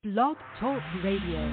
Blog Talk Radio.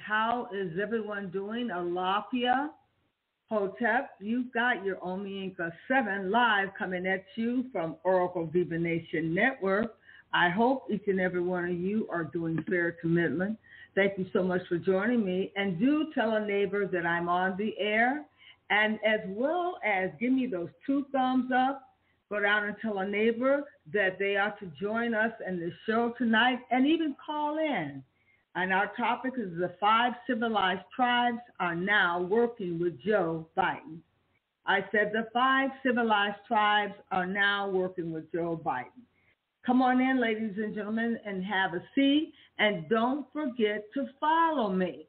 How is everyone doing? Alafia, Hotep, you've got your Omi Inca 7 live coming at you from Oracle Divination Network. I hope each and every one of you are doing fair to Midland. Thank you so much for joining me. And do tell a neighbor that I'm on the air. And as well as give me those 2 thumbs up. Go down and tell a neighbor that they ought to join us in the show tonight and even call in. And our topic is the 5 civilized tribes are now working with Joe Biden. I said the 5 civilized tribes are now working with Joe Biden. Come on in, ladies and gentlemen, and have a seat. And don't forget to follow me.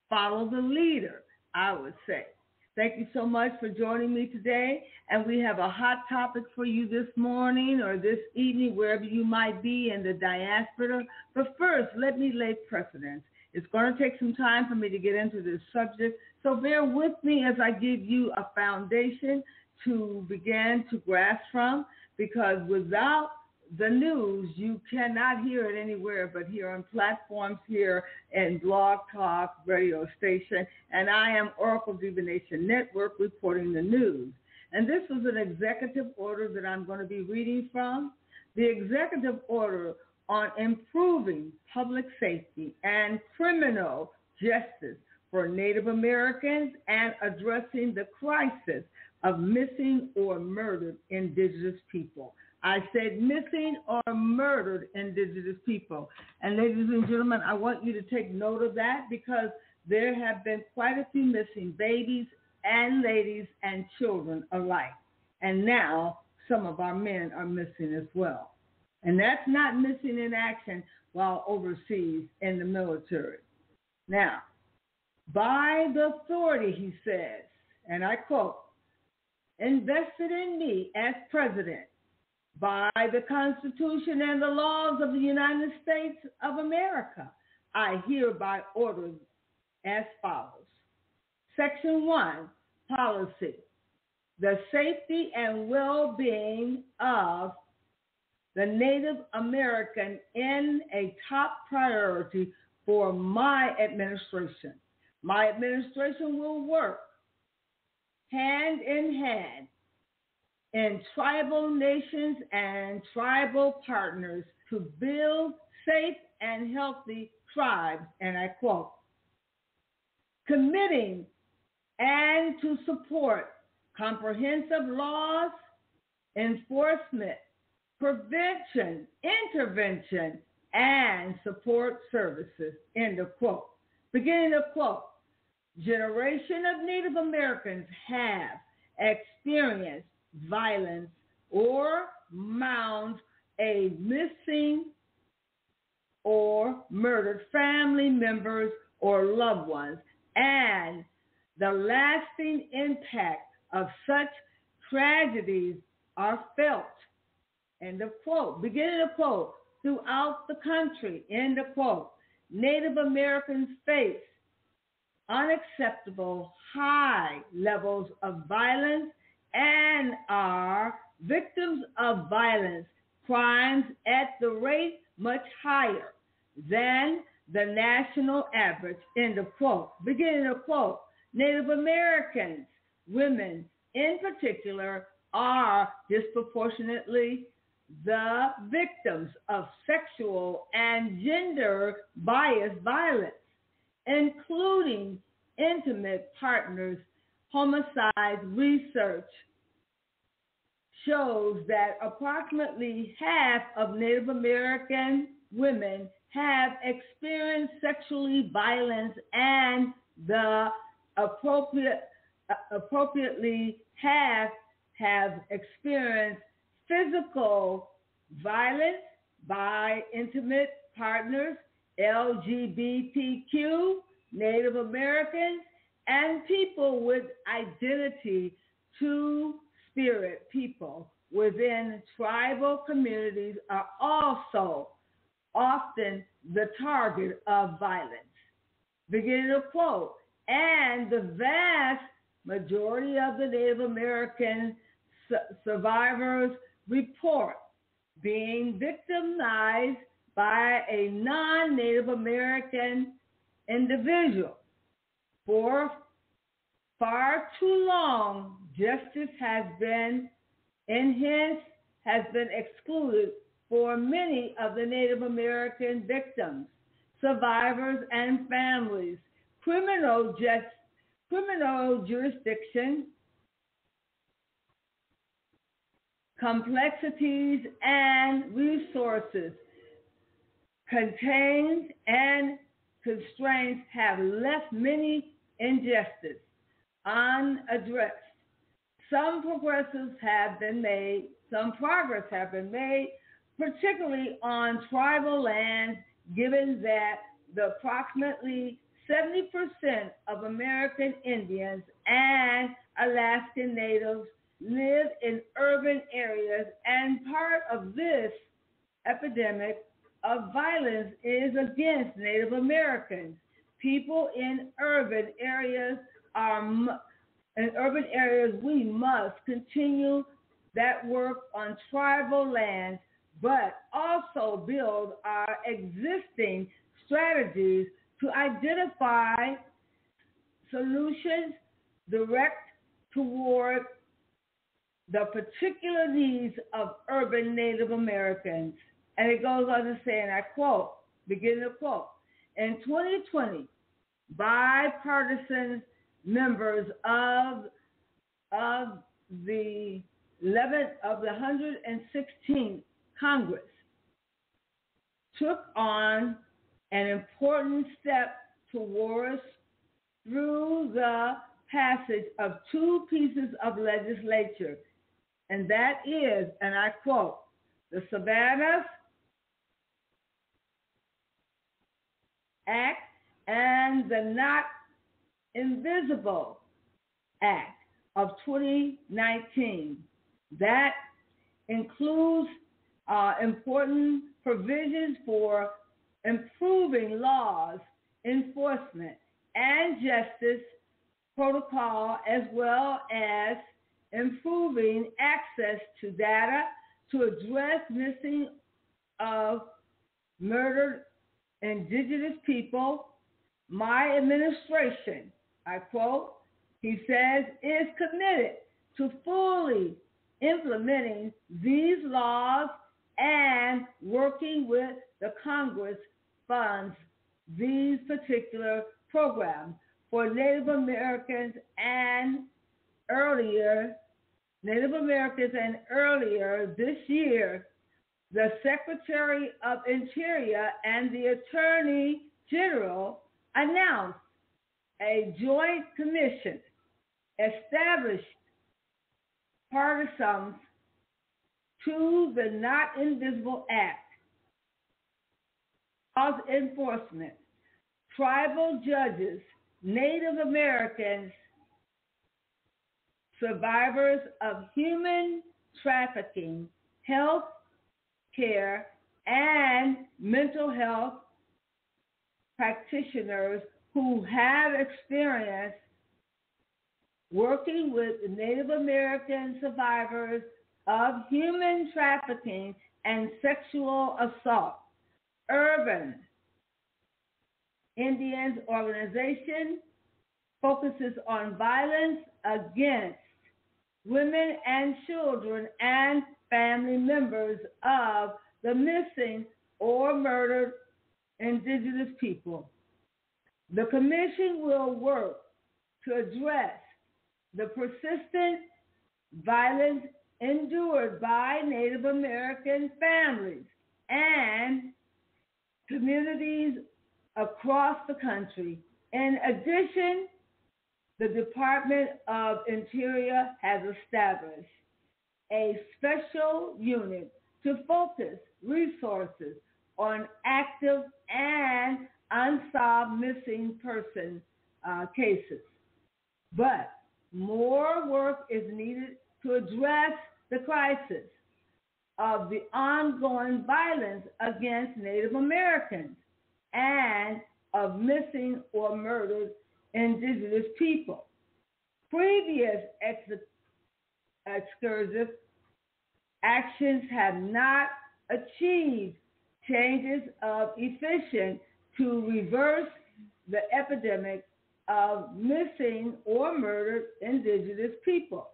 Follow the leader, I would say. Thank you so much for joining me today. And we have a hot topic for you this morning or this evening, wherever you might be in the diaspora. But first, let me lay precedence. It's going to take some time for me to get into this subject. So bear with me as I give you a foundation to begin to grasp from, because without the news, you cannot hear it anywhere but here on platforms here and Blog Talk radio station. And I am Oracle Divination Network reporting the news. And this was an executive order that I'm going to be reading from. The executive order on improving public safety and criminal justice for Native Americans and addressing the crisis of missing or murdered Indigenous people. I said missing or murdered Indigenous people. And ladies and gentlemen, I want you to take note of that, because there have been quite a few missing babies and ladies and children alike. And now some of our men are missing as well. And that's not missing in action while overseas in the military. Now, by the authority, he says, and I quote, invested in me as president, by the Constitution and the laws of the United States of America, I hereby order as follows. Section 1, policy. The safety and well-being of the Native American in a top priority for my administration. My administration will work hand in hand in tribal nations and tribal partners to build safe and healthy tribes, and I quote, committing and to support comprehensive laws, enforcement, prevention, intervention, and support services, end of quote. Beginning of quote. Generation of Native Americans have experienced violence or mourn a missing or murdered family members or loved ones, and the lasting impact of such tragedies are felt, end of quote, beginning of quote, throughout the country, end of quote. Native Americans face unacceptable high levels of violence and are victims of violence crimes at the rate much higher than the national average, end of quote. Beginning of quote. Native Americans, women in particular, are disproportionately the victims of sexual and gender-biased violence, including intimate partners. Homicide research shows that approximately half of Native American women have experienced sexually violence, and the appropriately have experienced physical violence by intimate partners, LGBTQ, Native Americans, and people with identity two-spirit people within tribal communities are also often the target of violence. Beginning to quote. And the vast majority of the Native American survivors report being victimized by a non-Native American individual. For far too long, justice has been excluded for many of the Native American victims, survivors, and families. Criminal jurisdiction, complexities, and resources contained and constraints have left many injustices unaddressed. Some progress has been made, particularly on tribal lands, given that the approximately 70% of American Indians and Alaskan Natives live in urban areas, and part of this epidemic of violence is against Native Americans. People in urban areas we must continue that work on tribal lands, but also build our existing strategies to identify solutions direct toward the particular needs of urban Native Americans. And it goes on to say, and I quote, beginning to quote, in 2020, bipartisan members of the 116th Congress took on an important step towards through the passage of two pieces of legislation, and that is, and I quote, the Civilized Act and the Not Invisible Act of 2019. That includes important provisions for improving laws, enforcement, and justice protocol, as well as improving access to data to address missing of murdered Indigenous people. My administration, I quote, he says, is committed to fully implementing these laws and working with the Congress funds these particular programs for Native Americans and earlier this year, the Secretary of Interior and the Attorney General announced a joint commission established partisans to the Not Invisible Act, laws enforcement, tribal judges, Native Americans, survivors of human trafficking, health care, and mental health practitioners who have experience working with Native American survivors of human trafficking and sexual assault, urban Indians organization focuses on violence against women and children and family members of the missing or murdered indigenous people. The commission will work to address the persistent violence endured by Native American families and communities across the country. In addition, the Department of Interior has established a special unit to focus resources on active and unsolved missing person cases. But more work is needed to address the crisis of the ongoing violence against Native Americans and of missing or murdered indigenous people. Previous excursive actions have not achieved changes of efficient to reverse the epidemic of missing or murdered indigenous people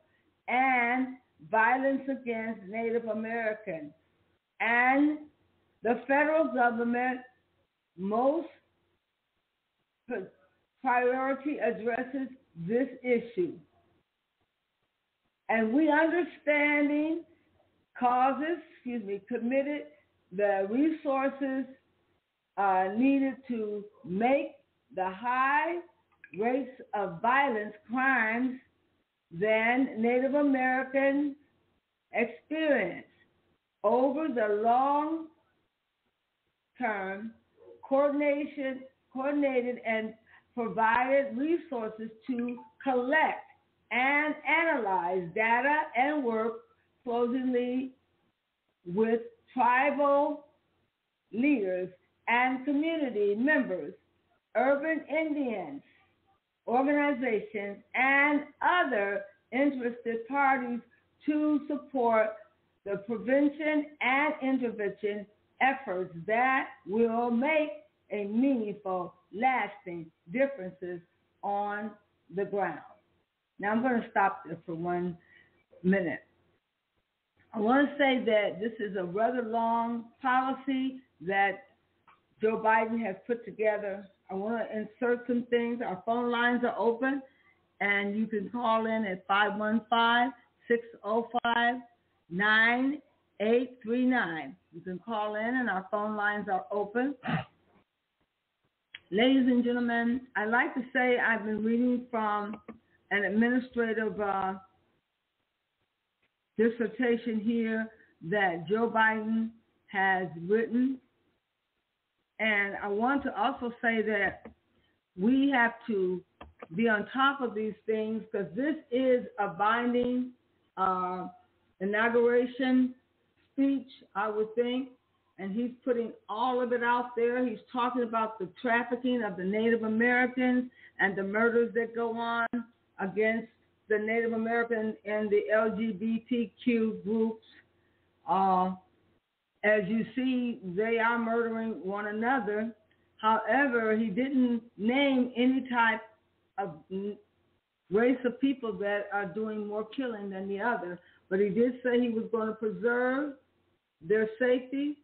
and violence against Native Americans. And the federal government most priority addresses this issue. And we understanding committed the resources needed to make the high rates of violence crimes than Native Americans experience over the long term, coordinated and provided resources to collect and analyze data and work closely with tribal leaders and community members, urban Indians, organizations, and other interested parties to support the prevention and intervention efforts that will make a meaningful, lasting differences on the ground. Now I'm going to stop there for 1 minute. I want to say that this is a rather long policy that Joe Biden has put together. I want to insert some things. Our phone lines are open, and you can call in at 515-605-9839. You can call in, and our phone lines are open. Ladies and gentlemen, I'd like to say I've been reading from an administrative dissertation here that Joe Biden has written. And I want to also say that we have to be on top of these things because this is a binding inauguration speech, I would think. And he's putting all of it out there. He's talking about the trafficking of the Native Americans and the murders that go on against the Native American and the LGBTQ groups. As you see, they are murdering one another. However, he didn't name any type of race of people that are doing more killing than the other. But he did say he was going to preserve their safety,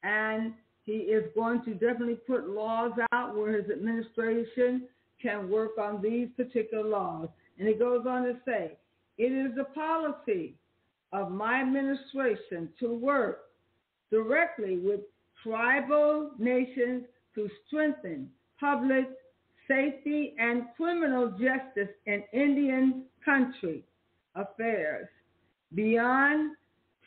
and he is going to definitely put laws out where his administration can work on these particular laws. And he goes on to say, it is the policy of my administration to work directly with tribal nations to strengthen public safety and criminal justice in Indian country affairs, beyond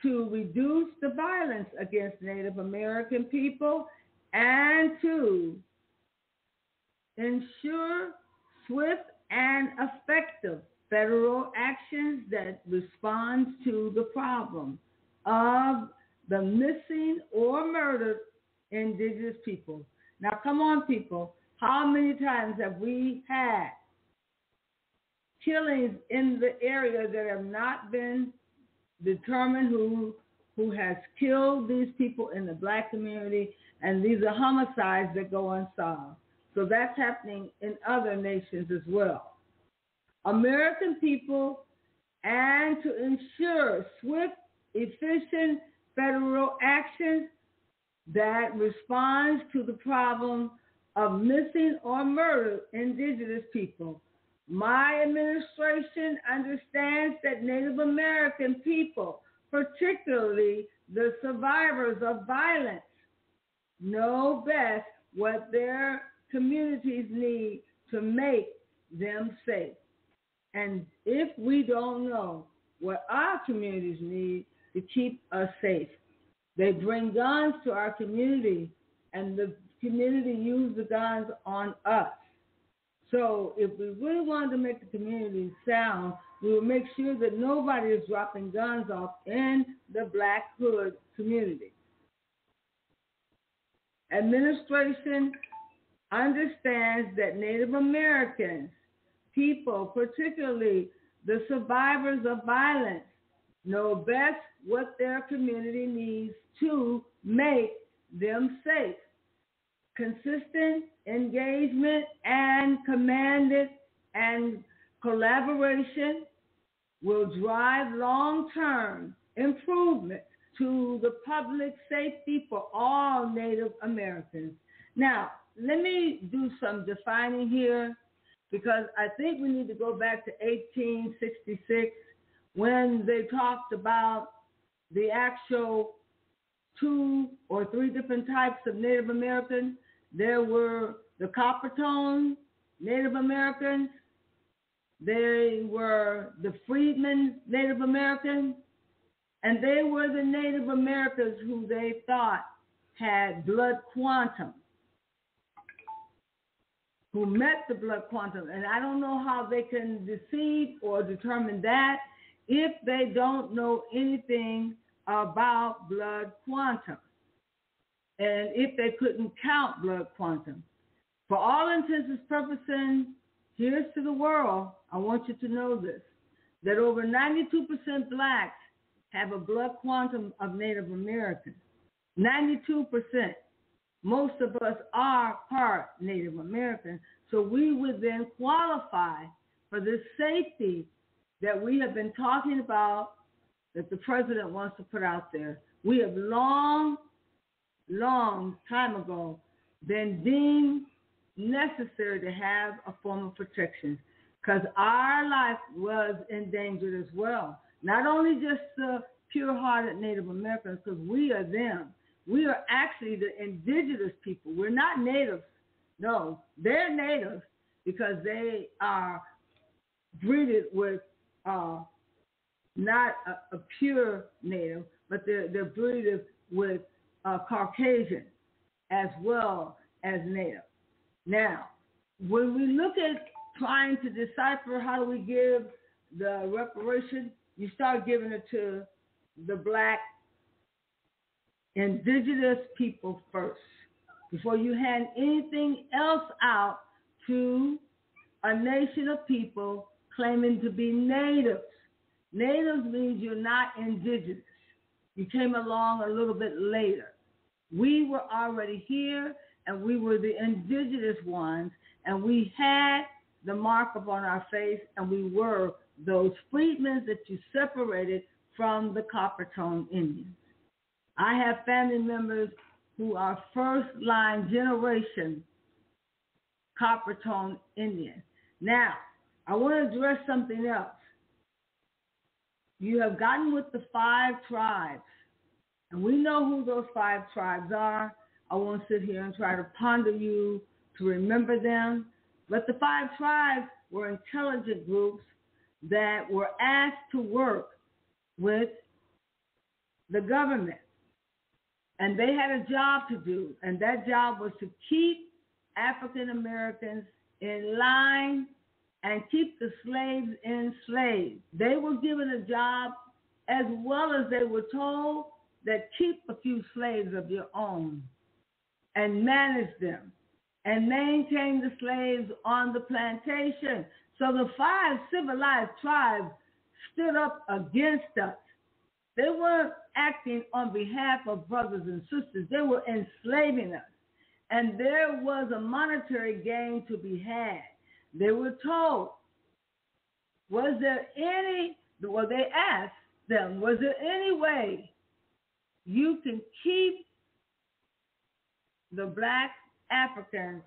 to reduce the violence against Native American people and to ensure swift and effective federal actions that respond to the problem of the missing or murdered indigenous people. Now, come on, people. How many times have we had killings in the area that have not been determined who has killed these people in the black community, and these are homicides that go unsolved? So that's happening in other nations as well. American people, and to ensure swift, efficient federal action that responds to the problem of missing or murdered indigenous people. My administration understands that Native American people, particularly the survivors of violence, know best what their communities need to make them safe. And if we don't know what our communities need to keep us safe, they bring guns to our community, and the community use the guns on us. So if we really wanted to make the community sound, we will make sure that nobody is dropping guns off in the Black Hood community. Administration understands that Native Americans, people, particularly the survivors of violence, know best what their community needs to make them safe. Consistent engagement and commanded and collaboration will drive long-term improvement to the public safety for all Native Americans. Now, let me do some defining here, because I think we need to go back to 1866 when they talked about the actual 2 or 3 different types of Native Americans. There were the copper-tone Native Americans. They were the freedmen Native Americans. And they were the Native Americans who they thought had blood quantum, who met the blood quantum. And I don't know how they can deceive or determine that if they don't know anything about blood quantum, and if they couldn't count blood quantum. For all intents and purposes, here's to the world, I want you to know this, that over 92% blacks have a blood quantum of Native Americans. 92%. Most of us are part Native American, so we would then qualify for this safety that we have been talking about, that the president wants to put out there. We have long time ago been deemed necessary to have a form of protection, because our life was endangered as well. Not only just the pure-hearted Native Americans, because we are them. We are actually the indigenous people. We're not natives. No, they're natives because they are breeded with not a pure native, but they're breeded with Caucasian as well as native. Now, when we look at trying to decipher how do we give the reparation, you start giving it to the black indigenous people first, before you hand anything else out to a nation of people claiming to be natives. Natives means you're not indigenous. You came along a little bit later. We were already here, and we were the indigenous ones, and we had the mark upon our face, and we were those freedmen that you separated from the copper-tone Indians. I have family members who are first-line generation copper-tone Indian. Now, I want to address something else. You have gotten with the 5 tribes, and we know who those 5 tribes are. I won't sit here and try to ponder you to remember them, but the 5 tribes were intelligent groups that were asked to work with the government. And they had a job to do, and that job was to keep African Americans in line and keep the slaves enslaved. They were given a job, as well as they were told that keep a few slaves of your own and manage them and maintain the slaves on the plantation. So the 5 civilized tribes stood up against us. They weren't acting on behalf of brothers and sisters. They were enslaving us. and there was a monetary gain to be had. They were told, was there any, well, they asked them, was there any way you can keep the black Africans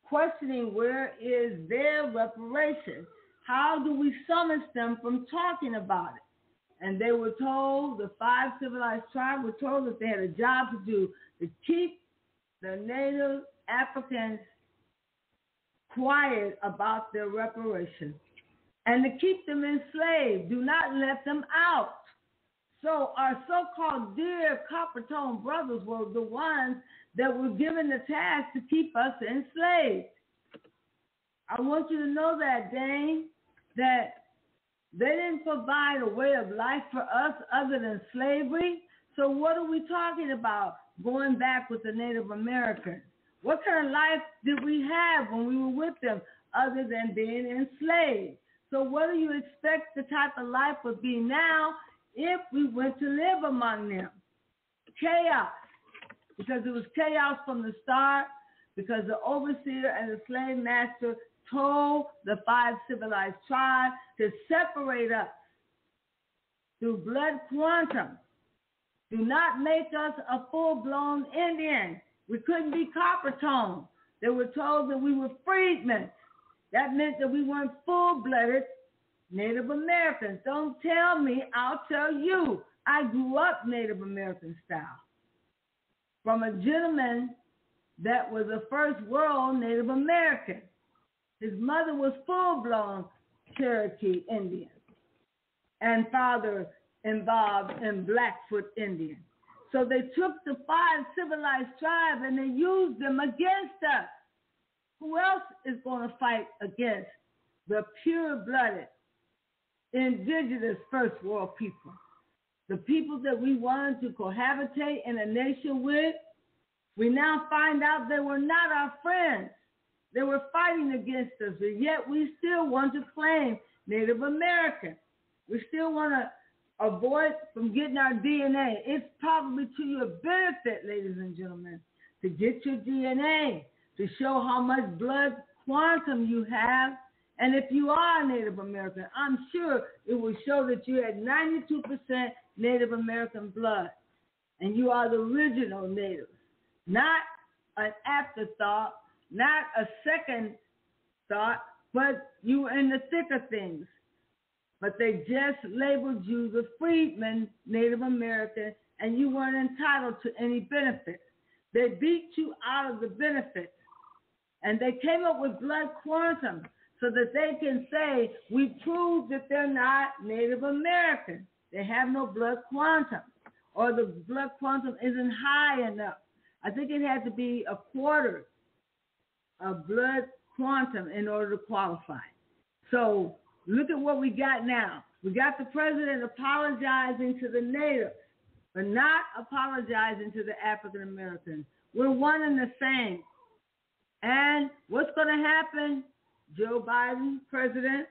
questioning where is their reparation? How do we summon them from talking about it? And they were told, the five civilized tribes were told that they had a job to do to keep the native Africans quiet about their reparation and to keep them enslaved. Do not let them out. So our so-called dear copper-tone brothers were the ones that were given the task to keep us enslaved. I want you to know that, Dane, that they didn't provide a way of life for us other than slavery. So what are we talking about going back with the Native Americans? What kind of life did we have when we were with them other than being enslaved? So what do you expect the type of life would be now if we went to live among them? Chaos. Because it was chaos from the start, because the overseer and the slave master told the five civilized tribes to separate us through blood quantum. Do not make us a full-blown Indian. We couldn't be copper-toned. They were told that we were freedmen. That meant that we weren't full-blooded Native Americans. Don't tell me, I'll tell you. I grew up Native American style from a gentleman that was a first world Native American. His mother was full-blown Cherokee Indian and father involved in Blackfoot Indian. So they took the five civilized tribes and they used them against us. Who else is going to fight against the pure-blooded, indigenous first world people? The people that we wanted to cohabitate in a nation with, we now find out they were not our friends. They were fighting against us, and yet we still want to claim Native American. We still want to avoid from getting our DNA. It's probably to your benefit, ladies and gentlemen, to get your DNA, to show how much blood quantum you have. And if you are Native American, I'm sure it will show that you had 92% Native American blood, and you are the original natives, not an afterthought, not a second thought, but you were in the thick of things. But they just labeled you the freedman Native American, and you weren't entitled to any benefits. They beat you out of the benefits, and they came up with blood quantum so that they can say, we proved that they're not Native American. They have no blood quantum, or the blood quantum isn't high enough. I think it had to be a quarter of blood quantum in order to qualify. So look at what we got now. We got the president apologizing to the natives, but not apologizing to the African Americans. We're one and the same. And what's going to happen, Joe Biden, President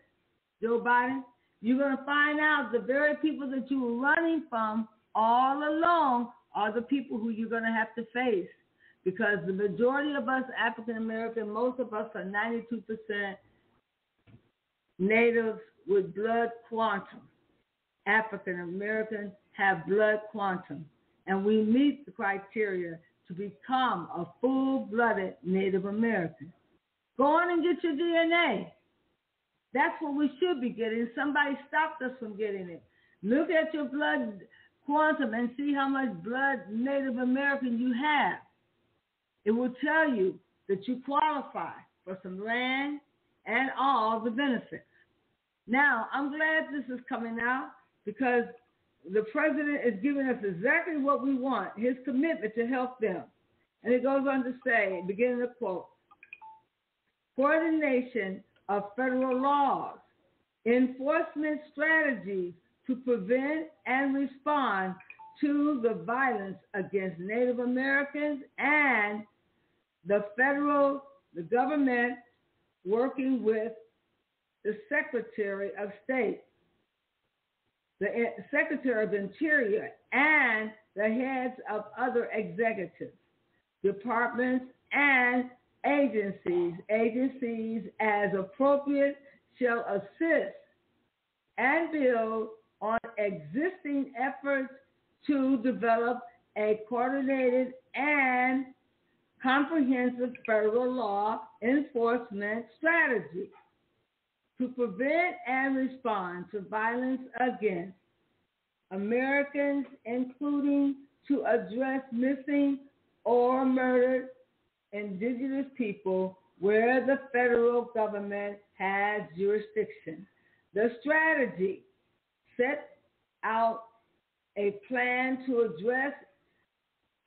Joe Biden? You're going to find out the very people that you were running from all along are the people who you're going to have to face. Because the majority of us African American, most of us are 92% natives with blood quantum. African Americans have blood quantum, and we meet the criteria to become a full-blooded Native American. Go on and get your DNA. That's what we should be getting. Somebody stopped us from getting it. Look at your blood quantum and see how much blood Native American you have. It will tell you that you qualify for some land and all the benefits. Now, I'm glad this is coming out because the president is giving us exactly what we want, his commitment to help them. And it goes on to say, beginning the quote, coordination of federal laws, enforcement strategies to prevent and respond to the violence against Native Americans, and the government working with the Secretary of State, the Secretary of Interior, and the heads of other executives, departments, and agencies. Agencies, as appropriate, shall assist and build on existing efforts to develop a coordinated and comprehensive federal law enforcement strategy to prevent and respond to violence against Americans, including to address missing or murdered indigenous people where the federal government has jurisdiction. The strategy sets out a plan to address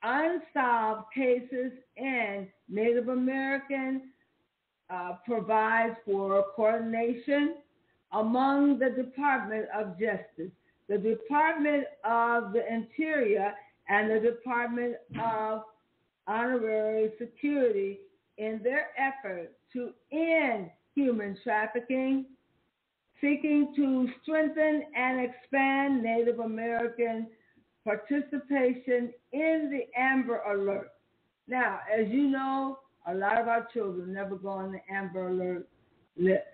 unsolved cases in Native American, provides for coordination among the Department of Justice, the Department of the Interior, and the Department of Honorary Security in their effort to end human trafficking, seeking to strengthen and expand Native American participation in the Amber Alert. Now, as you know, a lot of our children never go on the Amber Alert list.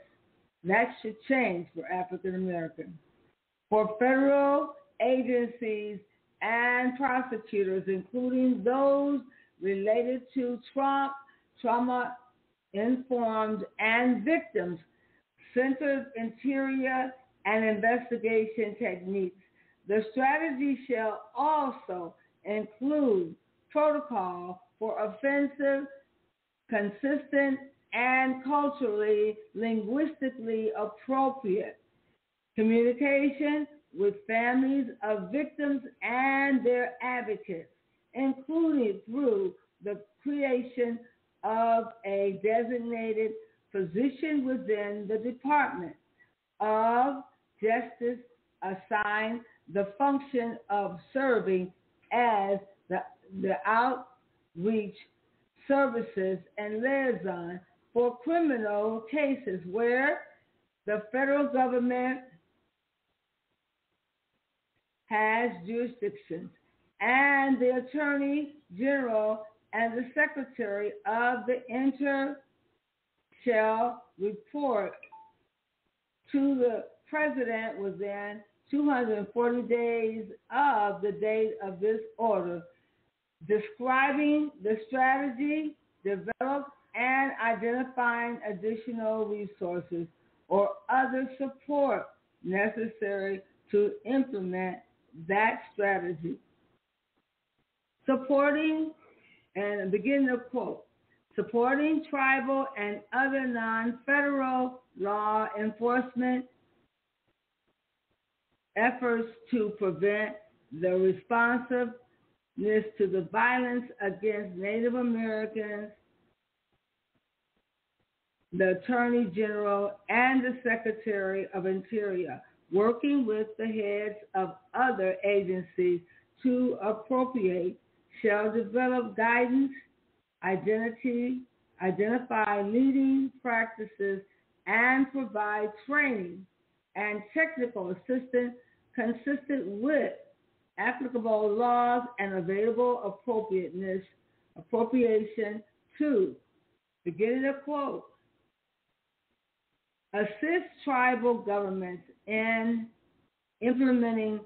That should change for African Americans. For federal agencies and prosecutors, including those related to trauma-informed and victims-centered interior and investigation techniques. The strategy shall also include protocol for offensive, consistent, and culturally, linguistically appropriate communication with families of victims and their advocates, including through the creation of a designated position within the Department of Justice assigned the function of serving as the outreach services and liaison for criminal cases where the federal government has jurisdiction, and the Attorney General and the Secretary of the Interior shall report to the President within 240 days of the date of this order, describing the strategy, developed, and identifying additional resources or other support necessary to implement that strategy. Supporting, and begin the quote, supporting tribal and other non-federal law enforcement efforts to prevent the responsiveness to the violence against Native Americans, the Attorney General, and the Secretary of Interior, working with the heads of other agencies to appropriate, shall develop guidance, identify leading practices, and provide training and technical assistance consistent with applicable laws and available appropriation to, beginning a quote, assist tribal governments in implementing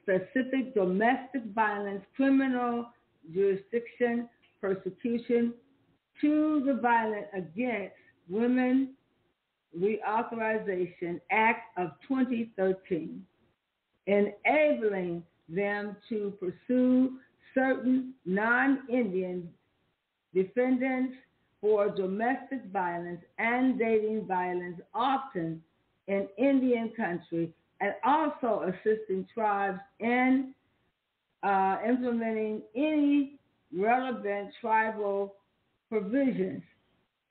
specific domestic violence, criminal jurisdiction, persecution to the Violence Against Women Reauthorization Act of 2013, enabling them to pursue certain non-Indian defendants for domestic violence and dating violence, often in Indian country, and also assisting tribes in implementing any relevant tribal provisions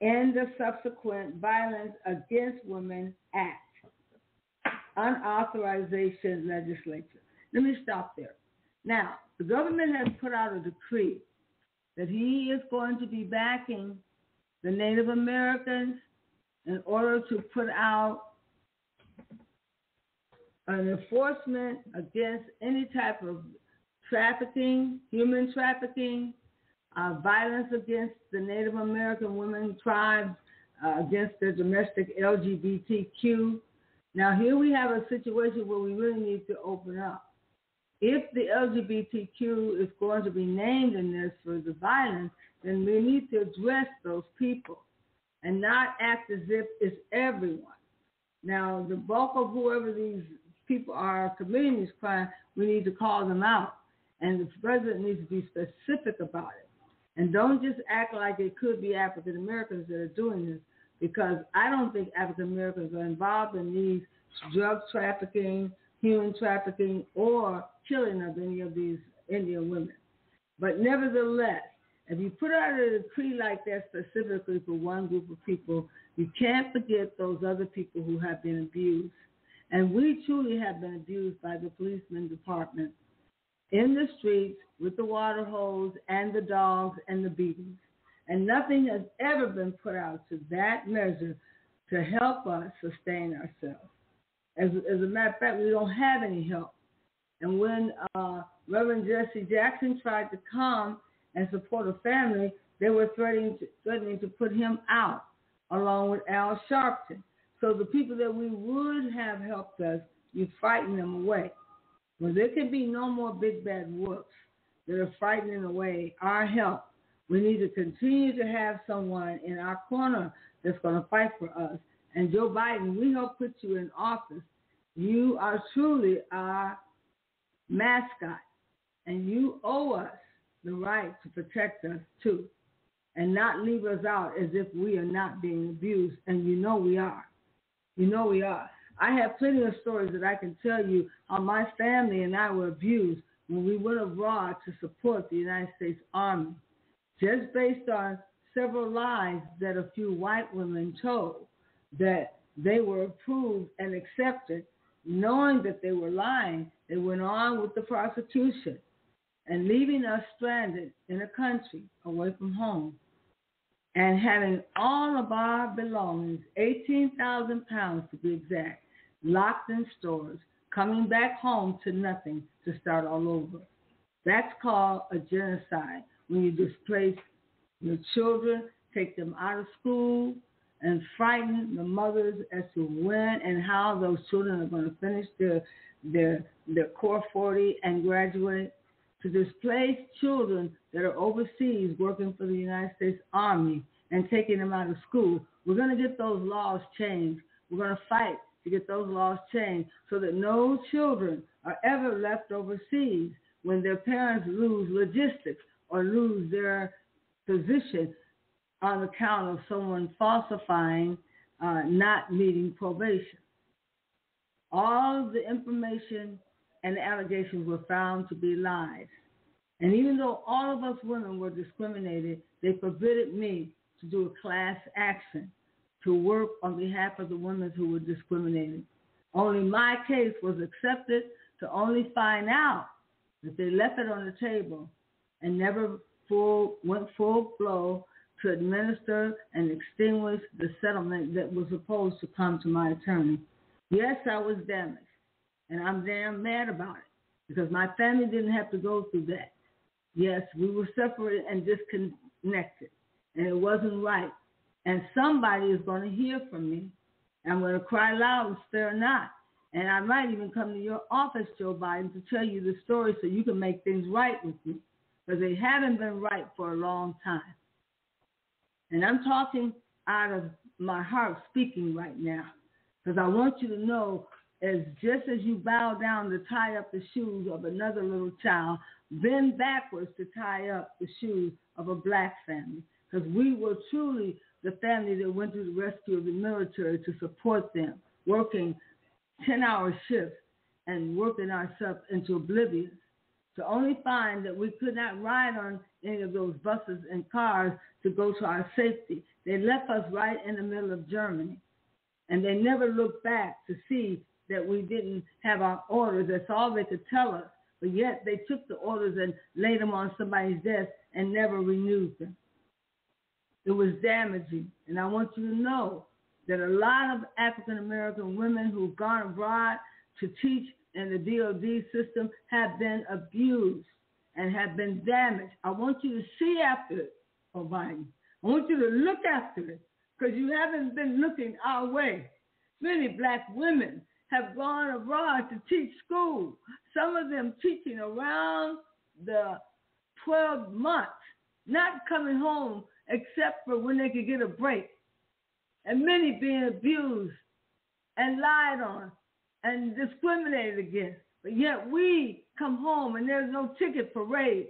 in the subsequent Violence Against Women Act, unauthorization legislature. Let me stop there. Now, the government has put out a decree that he is going to be backing the Native Americans in order to put out an enforcement against any type of trafficking, human trafficking, violence against the Native American women tribes, against their domestic LGBTQ. Now, here we have a situation where we really need to open up. If the LGBTQ is going to be named in this for the violence, then we need to address those people and not act as if it's everyone. Now, the bulk of whoever these people are committing these crimes, we need to call them out. And the president needs to be specific about it. And don't just act like it could be African Americans that are doing this, because I don't think African Americans are involved in these drug trafficking, human trafficking, or killing of any of these Indian women. But nevertheless, if you put out a decree like that specifically for one group of people, you can't forget those other people who have been abused. And we truly have been abused by the policeman department in the streets with the water hose and the dogs and the beatings. And nothing has ever been put out to that measure to help us sustain ourselves. As a matter of fact, we don't have any help. And when Reverend Jesse Jackson tried to come and support a family, they were threatening to put him out, along with Al Sharpton. So the people that we would have helped us, you frighten them away. Well, there can be no more big bad wolves that are frightening away our help. We need to continue to have someone in our corner that's going to fight for us. And Joe Biden, we helped put you in office. You are truly our mascot, and you owe us the right to protect us too, and not leave us out as if we are not being abused. And you know we are. You know we are. I have plenty of stories that I can tell you how my family and I were abused when we went abroad to support the United States Army, just based on several lies that a few white women told, that they were approved and accepted. Knowing that they were lying, they went on with the prosecution and leaving us stranded in a country away from home and having all of our belongings, 18,000 pounds to be exact, locked in stores, coming back home to nothing to start all over. That's called a genocide, when you displace your children, take them out of school, and frighten the mothers as to when and how those children are going to finish their core 40 and graduate. To displace children that are overseas working for the United States Army and taking them out of school. We're going to get those laws changed. We're going to fight to get those laws changed so that no children are ever left overseas when their parents lose logistics or lose their position on account of someone falsifying, not meeting probation. All of the information and the allegations were found to be lies. And even though all of us women were discriminated, they forbidden me to do a class action to work on behalf of the women who were discriminated. Only my case was accepted to only find out that they left it on the table and never went full blow to administer and extinguish the settlement that was supposed to come to my attorney. Yes, I was damaged, and I'm damn mad about it because my family didn't have to go through that. Yes, we were separated and disconnected, and it wasn't right. And somebody is going to hear from me. I'm going to cry loud and spare not. And I might even come to your office, Joe Biden, to tell you the story so you can make things right with me, because they haven't been right for a long time. And I'm talking out of my heart speaking right now, because I want you to know, just as you bow down to tie up the shoes of another little child, bend backwards to tie up the shoes of a black family, because we were truly the family that went to the rescue of the military to support them, working 10-hour shifts and working ourselves into oblivion, to only find that we could not ride on any of those buses and cars to go to our safety. They left us right in the middle of Germany, and they never looked back to see that we didn't have our orders. That's all they could tell us. But yet they took the orders and laid them on somebody's desk and never renewed them. It was damaging. And I want you to know that a lot of African-American women who've gone abroad to teach in the DOD system have been abused and have been damaged. I want you to see after it, Biden. I want you to look after it because you haven't been looking our way. Many black women have gone abroad to teach school, some of them teaching around the 12 months, not coming home except for when they could get a break, and many being abused and lied on and discriminated against. But yet we come home and there's no ticket parade.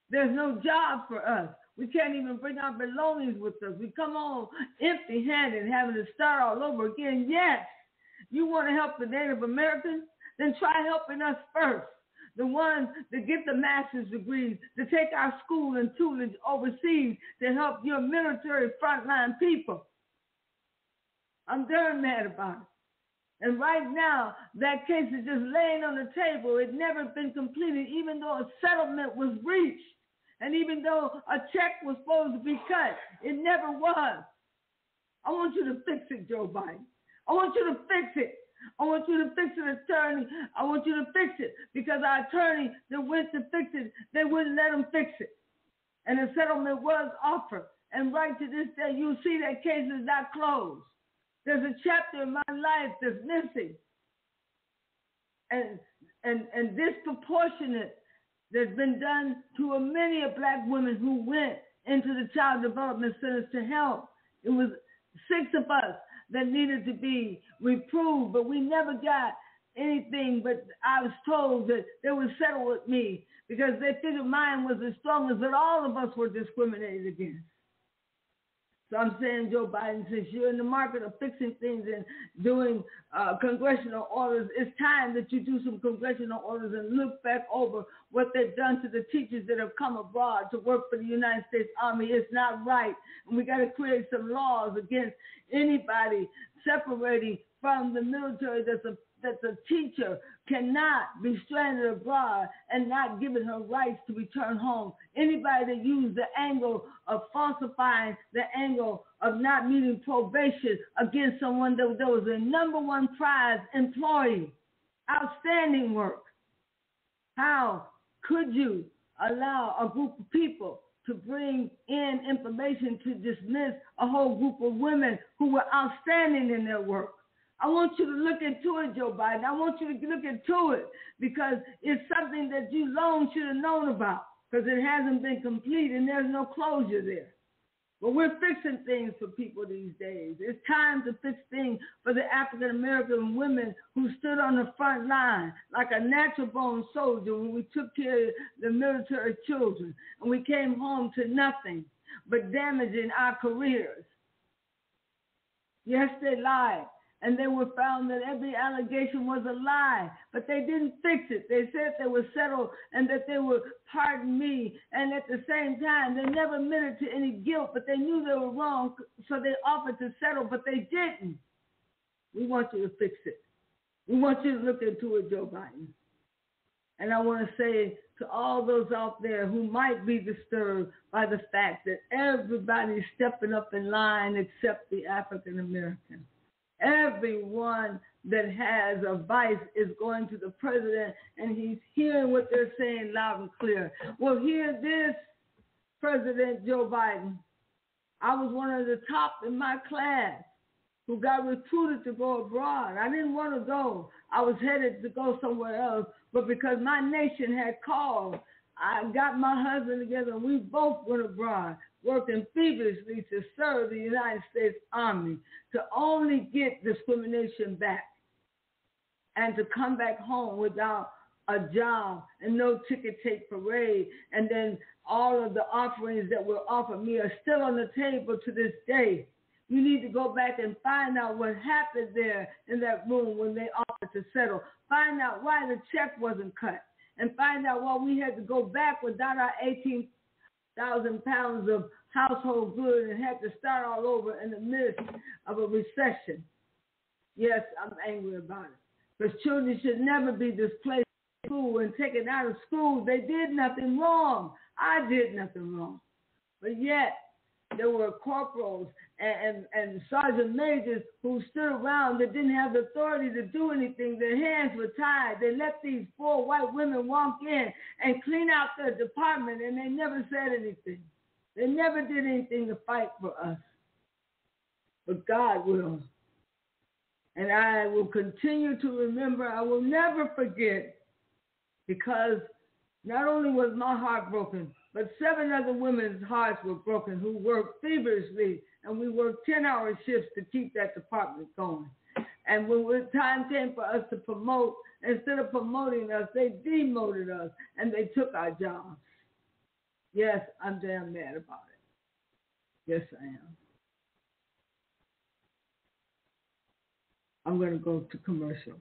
There's no job for us. We can't even bring our belongings with us. We come home empty-handed, having to start all over again. Yes, you want to help the Native Americans? Then try helping us first. The ones that get the master's degrees, to take our school and tutelage overseas to help your military frontline people. I'm darn mad about it. And right now, that case is just laying on the table. It never been completed, even though a settlement was reached. And even though a check was supposed to be cut, it never was. I want you to fix it, Joe Biden. I want you to fix it. I want you to fix it, attorney. I want you to fix it because our attorney that went to fix it, they wouldn't let him fix it. And a settlement was offered. And right to this day, you'll see that case is not closed. There's a chapter in my life that's missing. And disproportionate that's been done to many of black women who went into the child development centers to help. It was 6 of us that needed to be reproved, but we never got anything. But I was told that they would settle with me because they figured mine was as strong as that all of us were discriminated against. So I'm saying, Joe Biden, since you're in the market of fixing things and doing congressional orders, it's time that you do some congressional orders and look back over what they've done to the teachers that have come abroad to work for the United States Army. It's not right. And we got to create some laws against anybody separating from the military that's a teacher cannot be stranded abroad and not given her rights to return home. Anybody that used the angle of falsifying, the angle of not meeting probation against someone that was a number one prize employee, outstanding work. How could you allow a group of people to bring in information to dismiss a whole group of women who were outstanding in their work? I want you to look into it, Joe Biden. I want you to look into it because it's something that you long should have known about because it hasn't been complete and there's no closure there. But we're fixing things for people these days. It's time to fix things for the African-American women who stood on the front line like a natural-born soldier when we took care of the military children and we came home to nothing but damaging our careers. Yes, they lied. And they were found that every allegation was a lie, but they didn't fix it. They said they were settled and that they would pardon me. And at the same time, they never admitted to any guilt, but they knew they were wrong, so they offered to settle, but they didn't. We want you to fix it. We want you to look into it, Joe Biden. And I want to say to all those out there who might be disturbed by the fact that everybody's stepping up in line except the African American. Everyone that has a vice is going to the president, and he's hearing what they're saying loud and clear. Well, hear this, President Joe Biden. I was one of the top in my class who got recruited to go abroad. I didn't want to go. I was headed to go somewhere else, but because my nation had called, I got my husband together, and we both went abroad, working feverishly to serve the United States Army, to only get discrimination back and to come back home without a job and no ticket tape parade. And then all of the offerings that were offered me are still on the table to this day. You need to go back and find out what happened there in that room when they offered to settle. Find out why the check wasn't cut and find out why we had to go back without our 18,000 pounds of household goods and had to start all over in the midst of a recession. Yes, I'm angry about it. Because children should never be displaced from school and taken out of school. They did nothing wrong. I did nothing wrong. But yet, There were corporals and sergeant majors who stood around that didn't have the authority to do anything. Their hands were tied. They let these 4 white women walk in and clean out their department, and they never said anything. They never did anything to fight for us. But God will. And I will continue to remember. I will never forget, because not only was my heart broken, but 7 other women's hearts were broken who worked feverishly, and we worked 10-hour shifts to keep that department going. And when the time came for us to promote, instead of promoting us, they demoted us, and they took our jobs. Yes, I'm damn mad about it. Yes, I am. I'm going to go to commercial.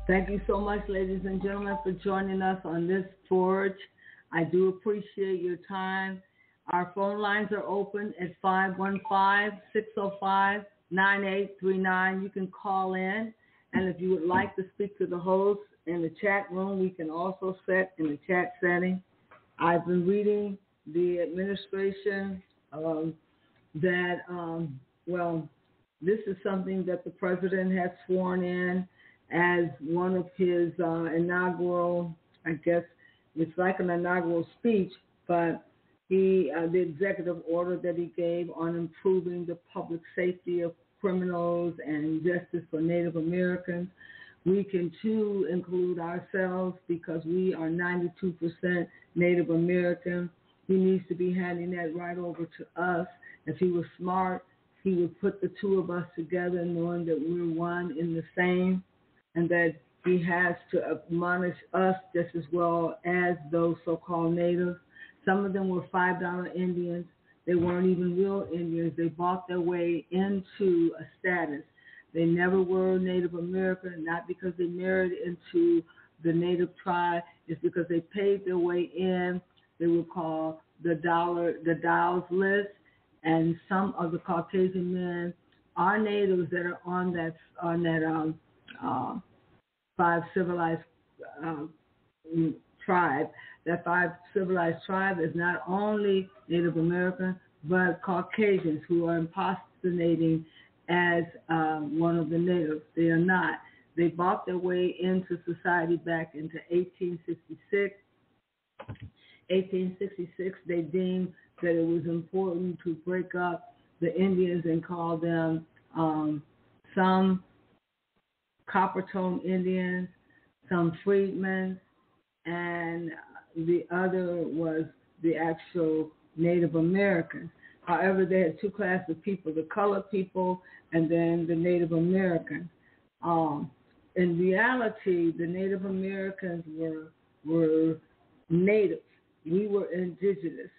Thank you so much, ladies and gentlemen, for joining us on this forge. I do appreciate your time. Our phone lines are open at 515-605-9839. You can call in. And if you would like to speak to the host in the chat room, we can also set in the chat setting. I've been reading the administration this is something that the president has sworn in as one of his inaugural, I guess it's like an inaugural speech, but the executive order that he gave on improving the public safety of criminals and justice for Native Americans. We can too include ourselves because we are 92% Native American. He needs to be handing that right over to us. If he was smart, he would put the two of us together, knowing that we're one in the same, and that he has to admonish us just as well as those so-called natives. Some of them were $5 Indians. They weren't even real Indians. They bought their way into a status. They never were Native American, not because they married into the native tribe. It's because they paid their way in. They were called the Dow's list. And some of the Caucasian men are natives that are on that Five Civilized Tribe. That Five Civilized Tribe is not only Native American, but Caucasians who are impersonating as one of the natives. They are not. They bought their way into society back into 1866. 1866, they deemed that it was important to break up the Indians and call them some copper-tone Indians, some freedmen, and the other was the actual Native Americans. However, they had two classes of people, the colored people and then the Native Americans. In reality, the Native Americans were natives. We were indigenous.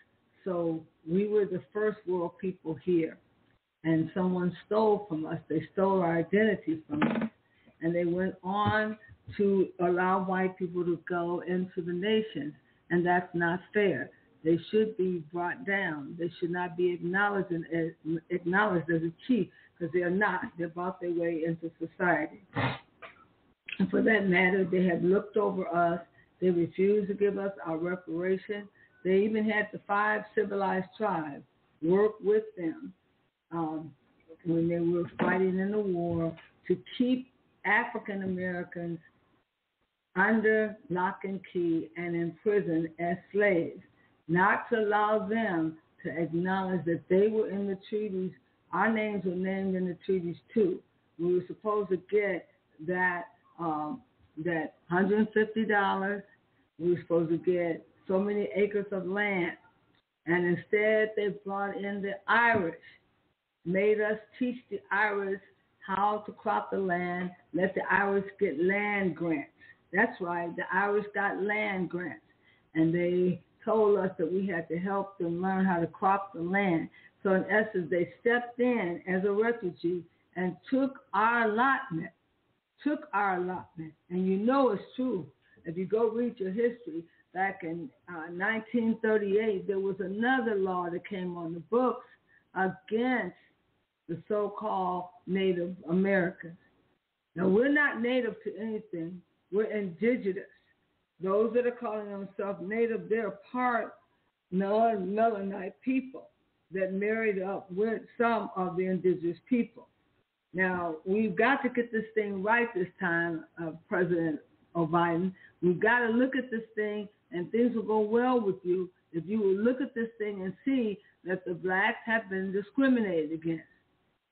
So we were the first world people here. And someone stole from us. They stole our identity from us. And they went on to allow white people to go into the nations. And that's not fair. They should be brought down. They should not be acknowledged as a chief, because they are not. They brought their way into society. And for that matter, they have looked over us. They refused to give us our reparation. They even had the 5 Civilized Tribes work with them when they were fighting in the war to keep African Americans under lock and key and in prison as slaves, not to allow them to acknowledge that they were in the treaties. Our names were named in the treaties too. We were supposed to get that $150. We were supposed to get so many acres of land. And instead, they brought in the Irish, made us teach the Irish how to crop the land, let the Irish get land grants. That's right, the Irish got land grants. And they told us that we had to help them learn how to crop the land. So in essence, they stepped in as a refugee and took our allotment. And you know it's true. If you go read your history, back in 1938, there was another law that came on the books against the so-called Native Americans. Now, we're not native to anything. We're indigenous. Those that are calling themselves native, they're part non-Melanite people that married up with some of the indigenous people. Now, we've got to get this thing right this time, President Biden. We've got to look at this thing, and things will go well with you if you will look at this thing and see that the blacks have been discriminated against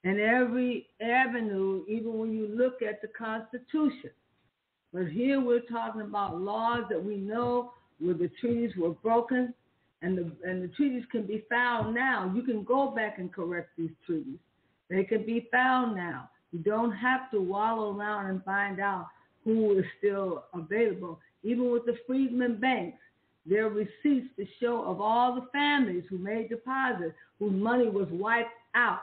in every avenue, even when you look at the Constitution. But here we're talking about laws that we know where the treaties were broken, and the treaties can be found now. You can go back and correct these treaties. They can be found now. You don't have to wallow around and find out who is still available. Even with the Freedmen banks, there are receipts to show of all the families who made deposits, whose money was wiped out.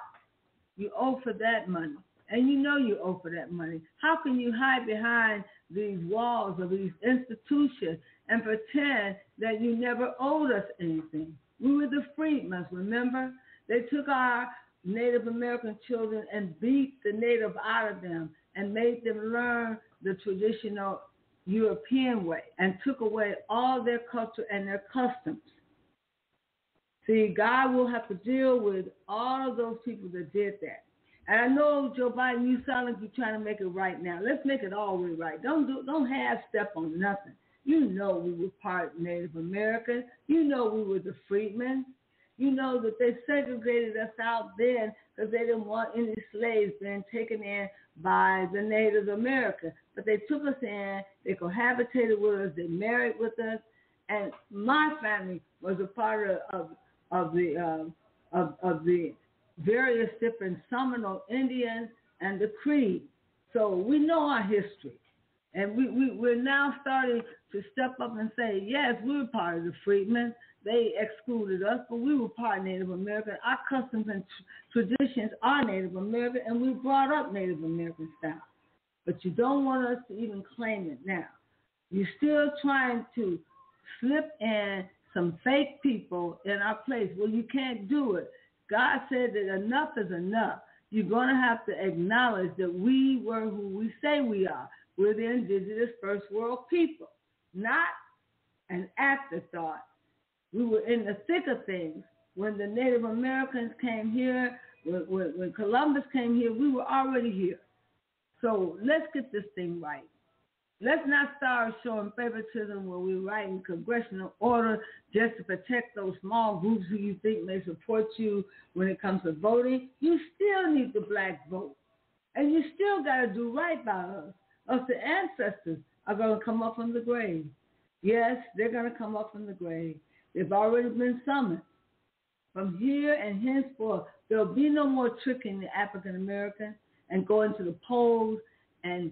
You owe for that money, and you know you owe for that money. How can you hide behind these walls of these institutions and pretend that you never owed us anything? We were the freedmen, remember? They took our Native American children and beat the native out of them and made them learn the traditional European way and took away all their culture and their customs. See, God will have to deal with all of those people that did that. And I know, Joe Biden, you sound like you're trying to make it right now. Let's make it all the way right. Don't half step on nothing. You know we were part Native American. You know we were the freedmen. You know that they segregated us out then because they didn't want any slaves being taken in by the Native American. But they took us in, they cohabitated with us, they married with us, and my family was a part of the various different Seminole Indians and the Creed. So we know our history. And we're now starting to step up and say, yes, we were part of the freedmen. They excluded us, but we were part Native American. Our customs and traditions are Native American, and we brought up Native American style. But you don't want us to even claim it now. You're still trying to slip in some fake people in our place. Well, you can't do it. God said that enough is enough. You're going to have to acknowledge that we were who we say we are. We're the Indigitous First World People, not an afterthought. We were in the thick of things. When the Native Americans came here, when Columbus came here, we were already here. So let's get this thing right. Let's not start showing favoritism where we're writing congressional order just to protect those small groups who you think may support you when it comes to voting. You still need the black vote. And you still got to do right by us. Us, the ancestors, are going to come up from the grave. Yes, they're going to come up from the grave. They've already been summoned. From here and henceforth, there'll be no more tricking the African American and going to the polls and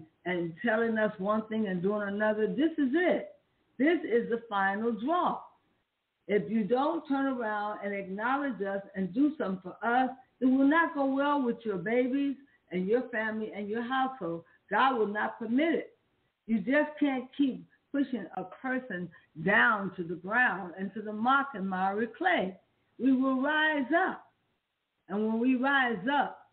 telling us one thing and doing another. This is it. This is the final draw. If you don't turn around and acknowledge us and do something for us, it will not go well with your babies and your family and your household. God will not permit it. You just can't keep pushing a person down to the ground and to the muck and miry clay. We will rise up. And when we rise up,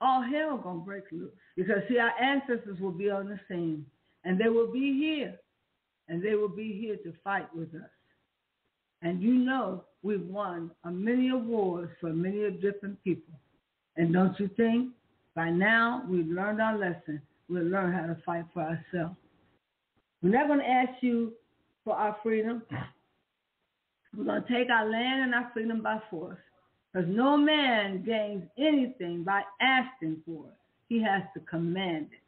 all hell gonna break loose. Because see, our ancestors will be on the scene, and they will be here, and they will be here to fight with us. And you know we've won many awards for many of different people. And don't you think by now we've learned our lesson? We'll learn how to fight for ourselves. We're not going to ask you for our freedom. We're going to take our land and our freedom by force. Because no man gains anything by asking for it. He has to command it.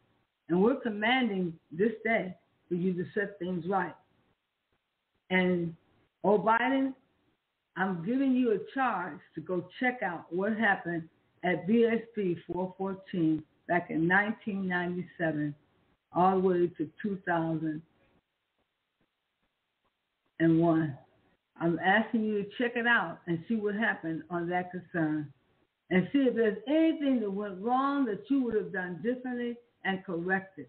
And we're commanding this day for you to set things right. And, Biden, I'm giving you a charge to go check out what happened at BSP 414 back in 1997 all the way to 2001. I'm asking you to check it out and see what happened on that concern. And see if there's anything that went wrong that you would have done differently and corrected.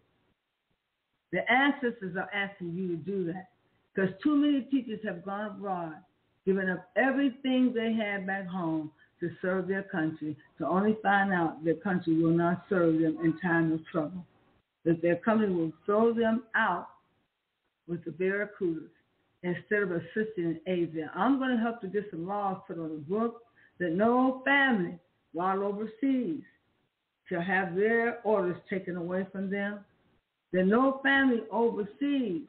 The ancestors are asking you to do that because too many teachers have gone abroad, giving up everything they had back home to serve their country, to only find out their country will not serve them in time of trouble. That their country will throw them out with the barracudas instead of assisting and aid them. I'm going to help to get some laws put on the book that no family while overseas shall have their orders taken away from them, that no family overseas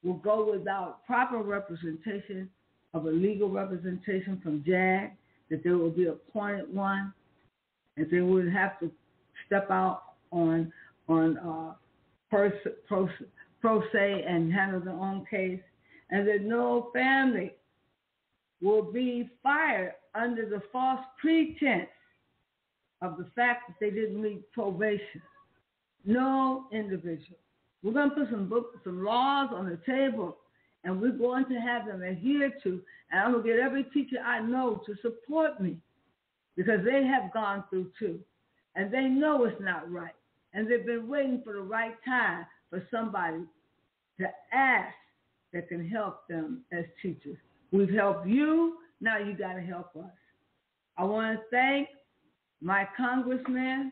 will go without proper representation of a legal representation from JAG, that there will be appointed one, and they would have to step out on pro se and handle their own case, and that no family will be fired under the false pretense of the fact that they didn't meet probation. No individual. We're going to put some laws on the table, and we're going to have them adhere to, and I'm going to get every teacher I know to support me because they have gone through too, and they know it's not right, and they've been waiting for the right time for somebody to ask that can help them as teachers. We've helped you, now you got to help us. I want to thank my congressman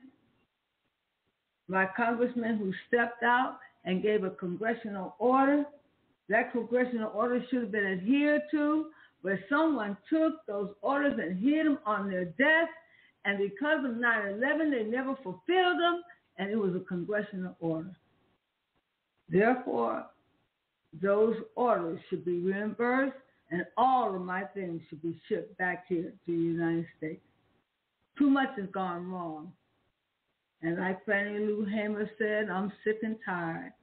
who stepped out and gave a congressional order. That congressional order should have been adhered to, but someone took those orders and hid them on their desk, and because of 9/11, they never fulfilled them, and it was a congressional order. Therefore, those orders should be reimbursed, and all of my things should be shipped back here to the United States. Too much has gone wrong. And like Fannie Lou Hamer said, I'm sick and tired.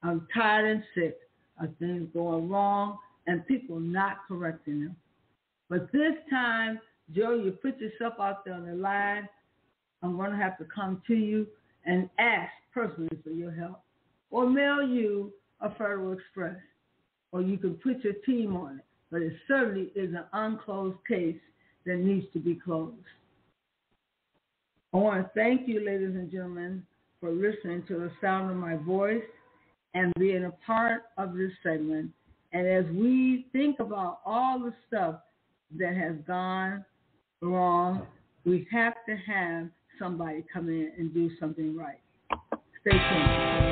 I'm tired and sick of things going wrong and people not correcting them. But this time, Joe, you put yourself out there on the line. I'm going to have to come to you and ask personally for your help. Or mail you a Federal Express. Or you can put your team on it. But it certainly is an unclosed case that needs to be closed. I want to thank you, ladies and gentlemen, for listening to the sound of my voice and being a part of this segment. And as we think about all the stuff that has gone wrong, we have to have somebody come in and do something right. Stay tuned.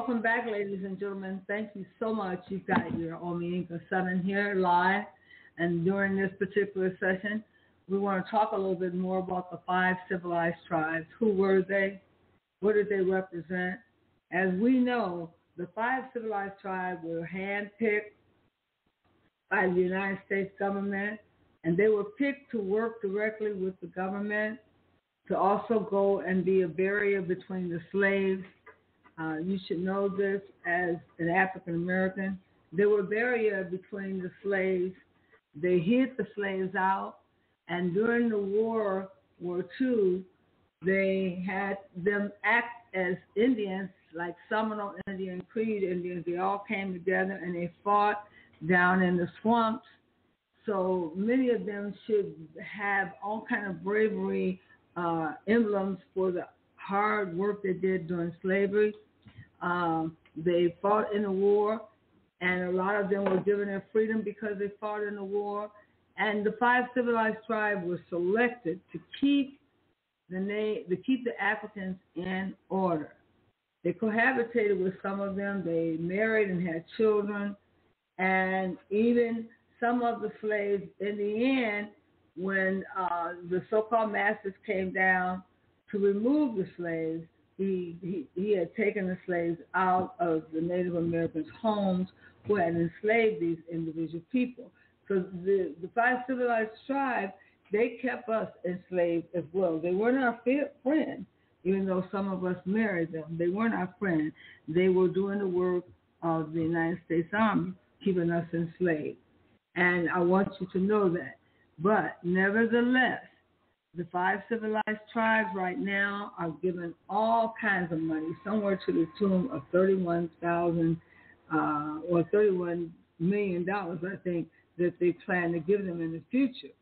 welcome back, ladies and gentlemen. Thank you so much. You've got your Omi Inca 7 here live. And during this particular session, we want to talk a little bit more about the 5 civilized tribes. Who were they? What did they represent? As we know, the 5 civilized tribes were handpicked by the United States government, and they were picked to work directly with the government, to also go and be a barrier between the slaves. You should know this as an African American. They were a barrier between the slaves. They hid the slaves out, and during the War II, they had them act as Indians, like Seminole Indian, Creed Indians. They all came together and they fought down in the swamps. So many of them should have all kind of bravery emblems for the hard work they did during slavery. They fought in the war, and a lot of them were given their freedom because they fought in the war. And the 5 civilized tribes were selected to keep the Africans in order. They cohabitated with some of them. They married and had children, and even some of the slaves, in the end, when the so-called masters came down to remove the slaves, he had taken the slaves out of the Native Americans' homes who had enslaved these individual people. So the 5 civilized tribes, they kept us enslaved as well. They weren't our friends, even though some of us married them. They weren't our friends. They were doing the work of the United States Army, keeping us enslaved. And I want you to know that. But nevertheless, the 5 civilized tribes right now are given all kinds of money, somewhere to the tune of $31 million, I think, that they plan to give them in the future.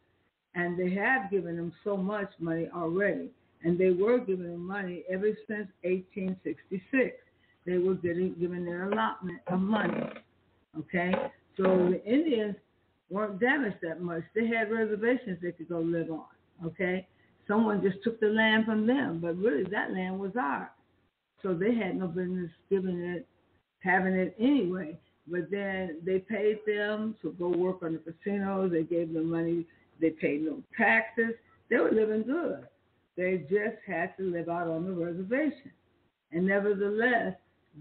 And they have given them so much money already. And they were giving them money ever since 1866. They were given their allotment of money. Okay? So the Indians weren't damaged that much. They had reservations they could go live on. Okay? Someone just took the land from them, but really that land was ours. So they had no business having it anyway. But then they paid them to go work on the casinos. They gave them money. They paid no taxes. They were living good. They just had to live out on the reservation. And nevertheless,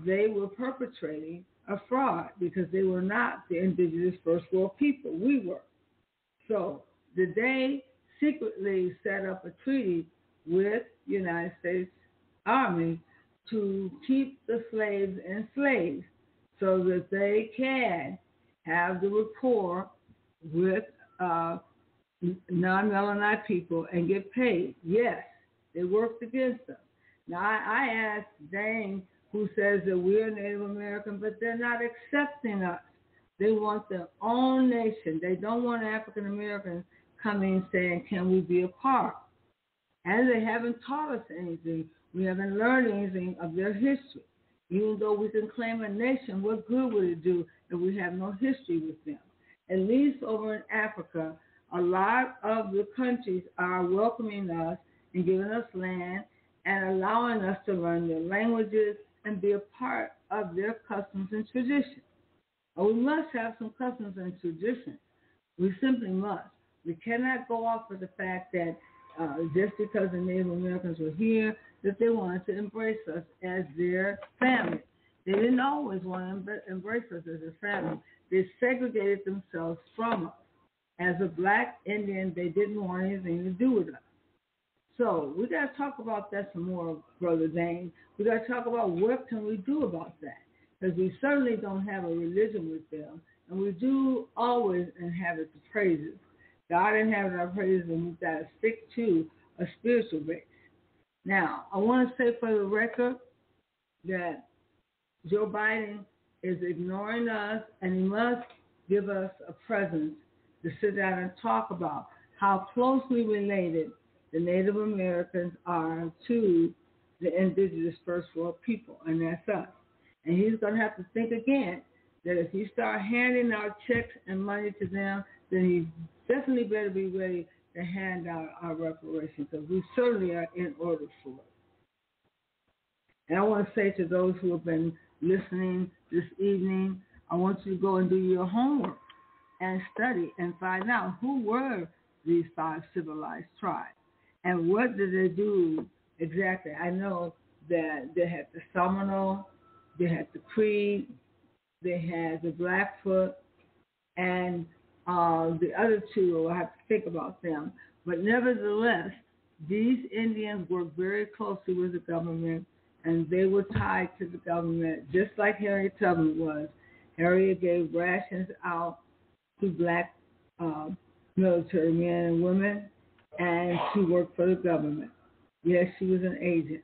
they were perpetrating a fraud because they were not the Indigenous First World People. We were. So they secretly set up a treaty with the United States Army to keep the slaves enslaved so that they can have the rapport with non-Melanite people and get paid. Yes, they worked against them. Now, I asked Dane, who says that we're Native American, but they're not accepting us. They want their own nation. They don't want African Americans coming saying, can we be a part? And they haven't taught us anything. We haven't learned anything of their history. Even though we can claim a nation, what good would it do if we have no history with them? At least over in Africa, a lot of the countries are welcoming us and giving us land and allowing us to learn their languages and be a part of their customs and traditions. We must have some customs and traditions. We simply must. We cannot go off of the fact that just because the Native Americans were here, that they wanted to embrace us as their family. They didn't always want to embrace us as a family. They segregated themselves from us. As a black Indian, they didn't want anything to do with us. So we got to talk about that some more, Brother Dane. We got to talk about what can we do about that, because we certainly don't have a religion with them, and we do always inhabit the praises. God inhabits our praises, and we've got to stick to a spiritual base. Now, I want to say for the record that Joe Biden is ignoring us, and he must give us a presence to sit down and talk about how closely related the Native Americans are to the Indigitous First World People, and that's us. And he's going to have to think again that if he start handing out checks and money to them, then he definitely better be ready to hand out our reparations, because we certainly are in order for it. And I want to say to those who have been listening this evening, I want you to go and do your homework and study and find out who were these 5 civilized tribes and what did they do exactly. I know that they had the Seminole, they had the Cree, they had the Blackfoot, and the other two, I have to think about them. But nevertheless, these Indians worked very closely with the government, and they were tied to the government, just like Harriet Tubman was. Harriet gave rations out to black military men and women, and she worked for the government. Yes, she was an agent.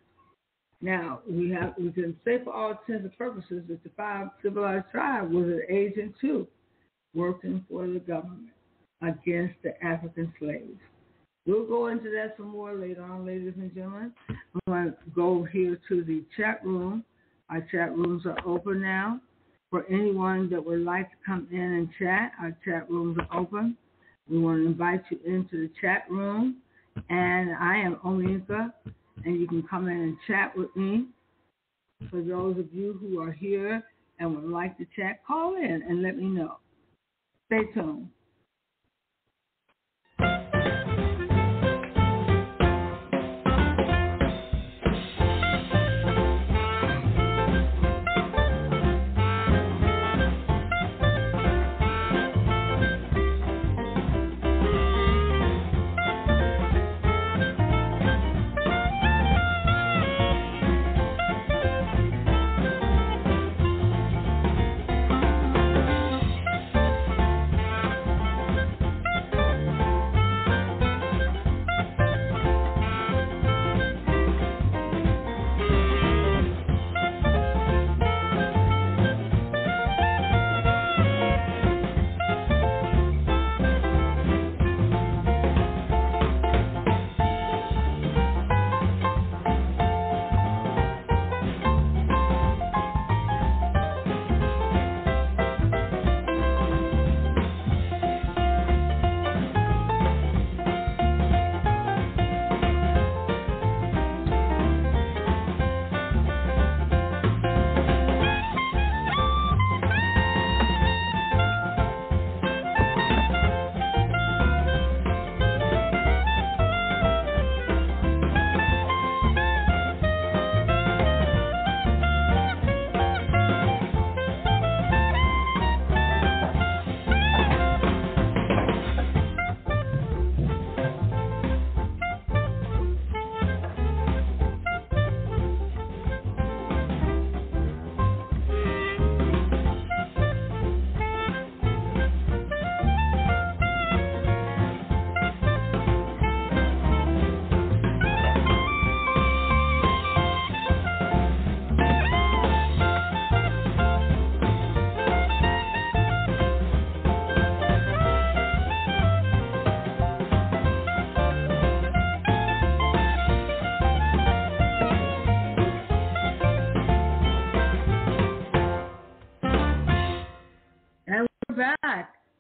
Now, we can say for all intents and purposes that the 5 civilized tribes was an agent too, working for the government against the African slaves. We'll go into that some more later on, ladies and gentlemen. I'm going to go here to the chat room. Our chat rooms are open now. For anyone that would like to come in and chat, our chat rooms are open. We want to invite you into the chat room. And I am Ominka, and you can come in and chat with me. For those of you who are here and would like to chat, call in and let me know. Stay tuned.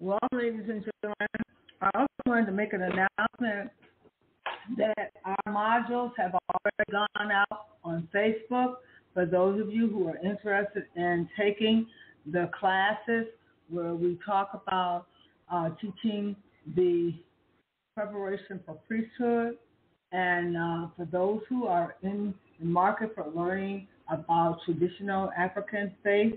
Well, ladies and gentlemen, I also wanted to make an announcement that our modules have already gone out on Facebook. For those of you who are interested in taking the classes where we talk about teaching the preparation for priesthood, and for those who are in the market for learning about traditional African faith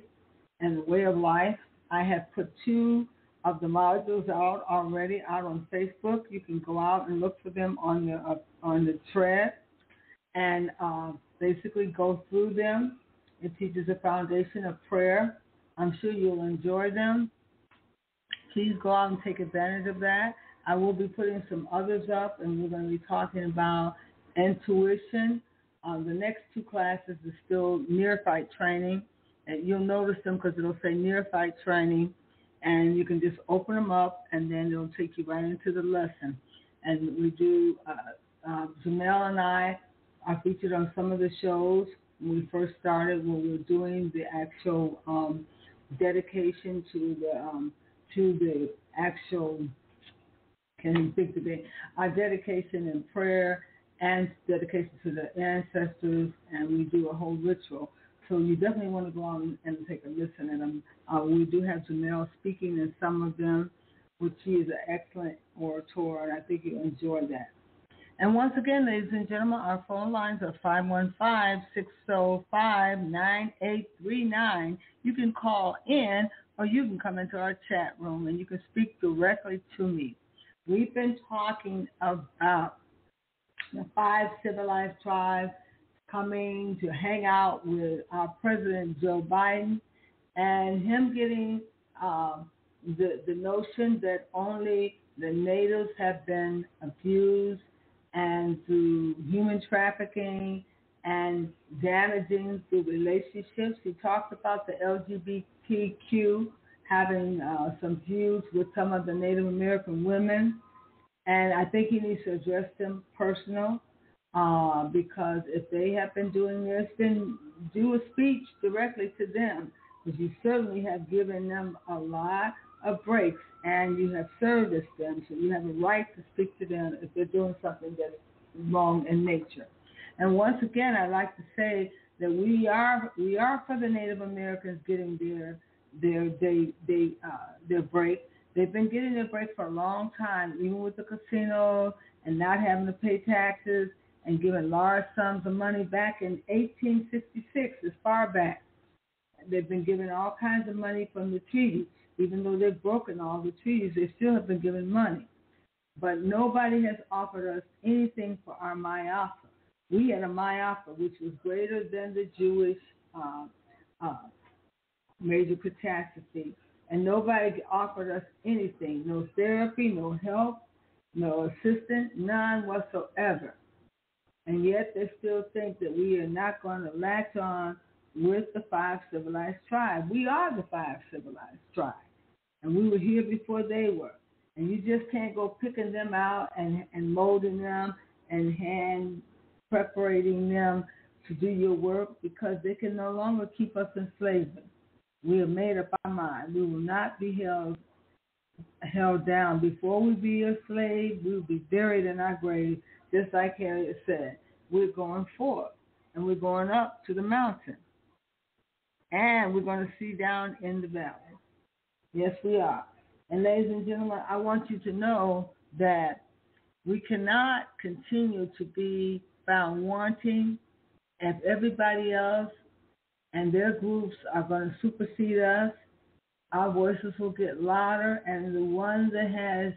and the way of life, I have put 2 of the modules out already out on Facebook. You can go out and look for them on the thread and basically go through them. It teaches a foundation of prayer. I'm sure you'll enjoy them. Please go out and take advantage of that. I will be putting some others up, and we're going to be talking about intuition. The next 2 classes is still neophyte training, and you'll notice them because it'll say neophyte training, and you can just open them up, and then it'll take you right into the lesson. And we do, Jamel and I are featured on some of the shows when we first started, when we were doing the actual dedication to the actual, can't even think today, our dedication in prayer and dedication to the ancestors, and we do a whole ritual. So you definitely want to go on and take a listen at them. We do have Janelle speaking in some of them, which she is an excellent orator, and I think you'll enjoy that. And once again, ladies and gentlemen, our phone lines are 515-605-9839. You can call in or you can come into our chat room and you can speak directly to me. We've been talking about the 5 Civilized Tribes coming to hang out with our President Joe Biden and him getting the notion that only the natives have been abused and through human trafficking and damaging through relationships. He talked about the LGBTQ having some views with some of the Native American women, and I think he needs to address them personal because if they have been doing this, then do a speech directly to them, because you certainly have given them a lot of breaks and you have serviced them, so you have a right to speak to them if they're doing something that's wrong in nature. And once again, I'd like to say that we are for the Native Americans getting their break. They've been getting their break for a long time, even with the casino and not having to pay taxes and giving large sums of money back in 1866, as far back. They've been given all kinds of money from the treaties. Even though they've broken all the treaties, they still have been given money. But nobody has offered us anything for our Mayafa. We had a Mayafa, which was greater than the Jewish major catastrophe. And nobody offered us anything, no therapy, no help, no assistance, none whatsoever. And yet they still think that we are not going to latch on with the 5 Civilized Tribes. We are the 5 Civilized Tribes. And we were here before they were. And you just can't go picking them out and molding them and hand preparating them to do your work, because they can no longer keep us in slavery. We have made up our mind. We will not be held down. Before we be a slave, we will be buried in our grave, just like Harriet said. We're going forward, and we're going up to the mountain. And we're going to see down in the valley. Yes, we are. And ladies and gentlemen, I want you to know that we cannot continue to be found wanting if everybody else and their groups are going to supersede us. Our voices will get louder, and the one that has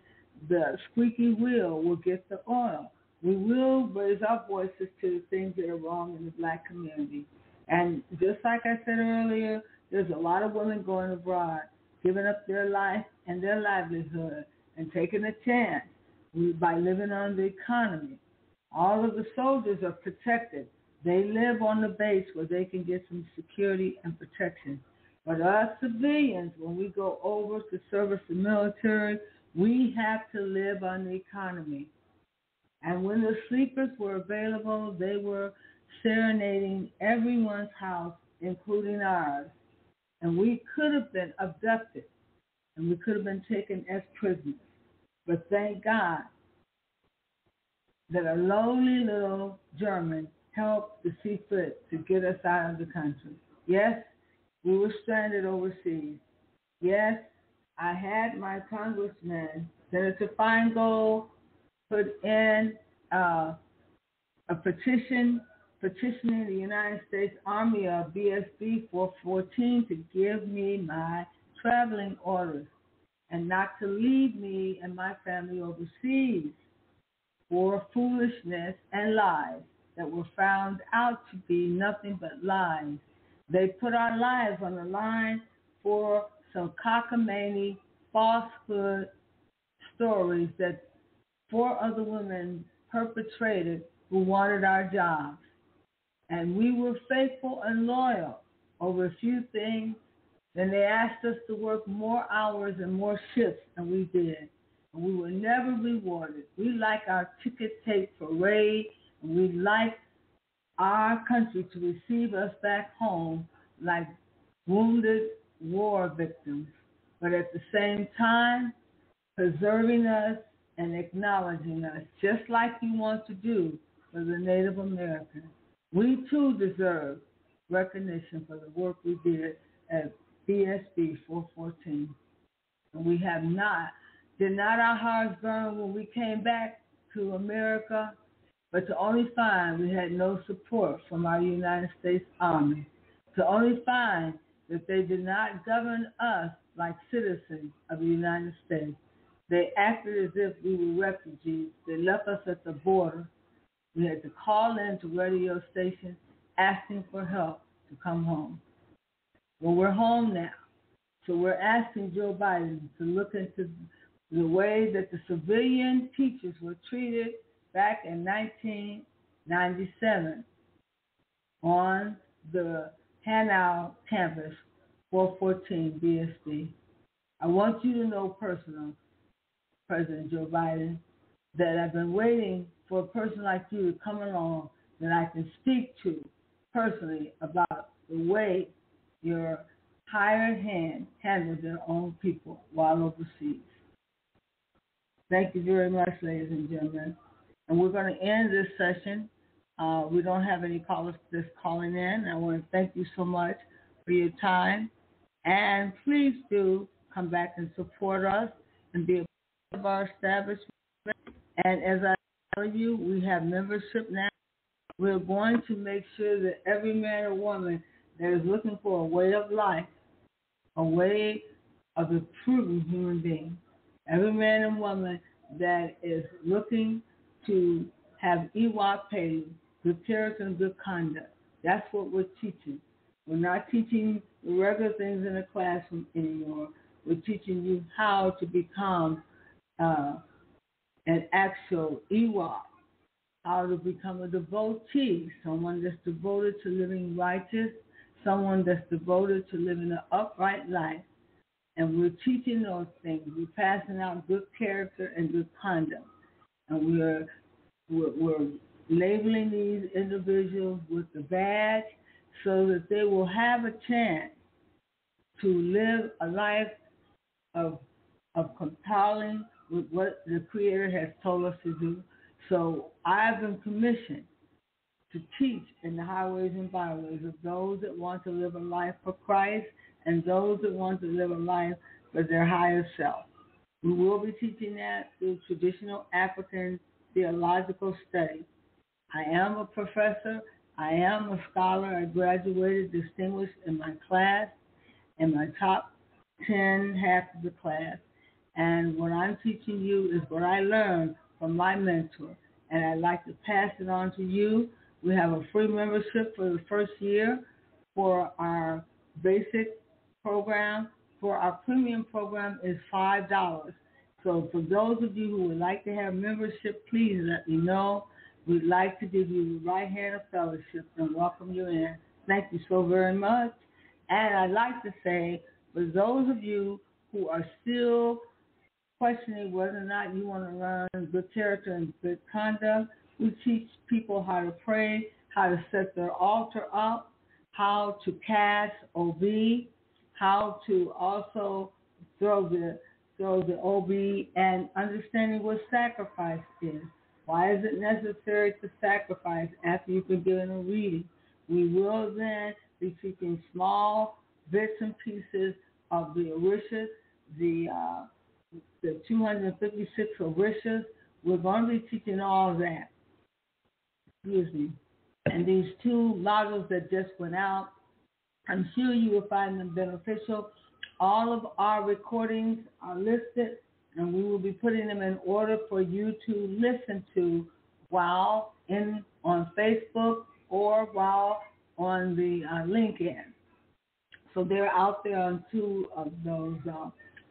the squeaky wheel will get the oil. We will raise our voices to the things that are wrong in the black community. And just like I said earlier, there's a lot of women going abroad, giving up their life and their livelihood and taking a chance by living on the economy. All of the soldiers are protected. They live on the base where they can get some security and protection. But us civilians, when we go over to service the military, we have to live on the economy. And when the sleepers were available, they were serenading everyone's house, including ours. And we could have been abducted, and we could have been taken as prisoners. But thank God that a lowly little German helped to see fit to get us out of the country. Yes, we were stranded overseas. Yes, I had my congressman, Senator Feingold, put in a petitioning the United States Army of BSB 414 to give me my traveling orders and not to leave me and my family overseas for foolishness and lies that were found out to be nothing but lies. They put our lives on the line for some cockamamie falsehood stories that 4 other women perpetrated who wanted our jobs. And we were faithful and loyal over a few things. Then they asked us to work more hours and more shifts, and we did. And we were never rewarded. We like our ticket tape parade, and we like our country to receive us back home like wounded war victims, but at the same time, preserving us and acknowledging us, just like you want to do for the Native Americans. We too deserve recognition for the work we did at BSB 414. And we have not. Did not our hearts burn when we came back to America? But to only find we had no support from our United States Army. To only find that they did not govern us like citizens of the United States. They acted as if we were refugees. They left us at the border. We had to call into radio stations asking for help to come home. Well, we're home now. So we're asking Joe Biden to look into the way that the civilian teachers were treated back in 1997 on the Hanau campus, 414 BSD. I want you to know personally, President Joe Biden, that I've been waiting for a person like you to come along that I can speak to personally about the way your hired hand handles their own people while overseas. Thank you very much, ladies and gentlemen. And we're going to end this session. We don't have any callers just calling in. I want to thank you so much for your time. And please do come back and support us and be a part of our establishment. And as I tell you, we have membership now. We're going to make sure that every man or woman that is looking for a way of life, a way of improving human being, every man and woman that is looking to have Iwa pay, good character and good conduct. That's what we're teaching. We're not teaching the regular things in the classroom anymore. We're teaching you how to become an actual Iwa, how to become a devotee, someone that's devoted to living righteous, someone that's devoted to living an upright life. And we're teaching those things. We're passing out good character and good conduct. And we're labeling these individuals with the badge so that they will have a chance to live a life of compelling with what the Creator has told us to do. So I've been commissioned to teach in the highways and byways of those that want to live a life for Christ and those that want to live a life for their higher self. We will be teaching that through traditional African theological study. I am a professor. I am a scholar. I graduated distinguished in my class, in my top 10 half of the class. And what I'm teaching you is what I learned from my mentor. And I'd like to pass it on to you. We have a free membership for the first year for our basic program. For our premium program is $5. So for those of you who would like to have membership, please let me know. We'd like to give you the right hand of fellowship and welcome you in. Thank you so very much. And I'd like to say, for those of you who are still questioning whether or not you want to learn good character and good conduct, we teach people how to pray, how to set their altar up, how to cast OB, how to also throw the OB, and understanding what sacrifice is. Why is it necessary to sacrifice after you've been given a reading? We will then be teaching small bits and pieces of the orishas, the 256 orishas. We're going to be teaching all that. Excuse me. And these two modules that just went out, I'm sure you will find them beneficial. All of our recordings are listed, and we will be putting them in order for you to listen to while on Facebook or while on the LinkedIn. So they're out there on two of those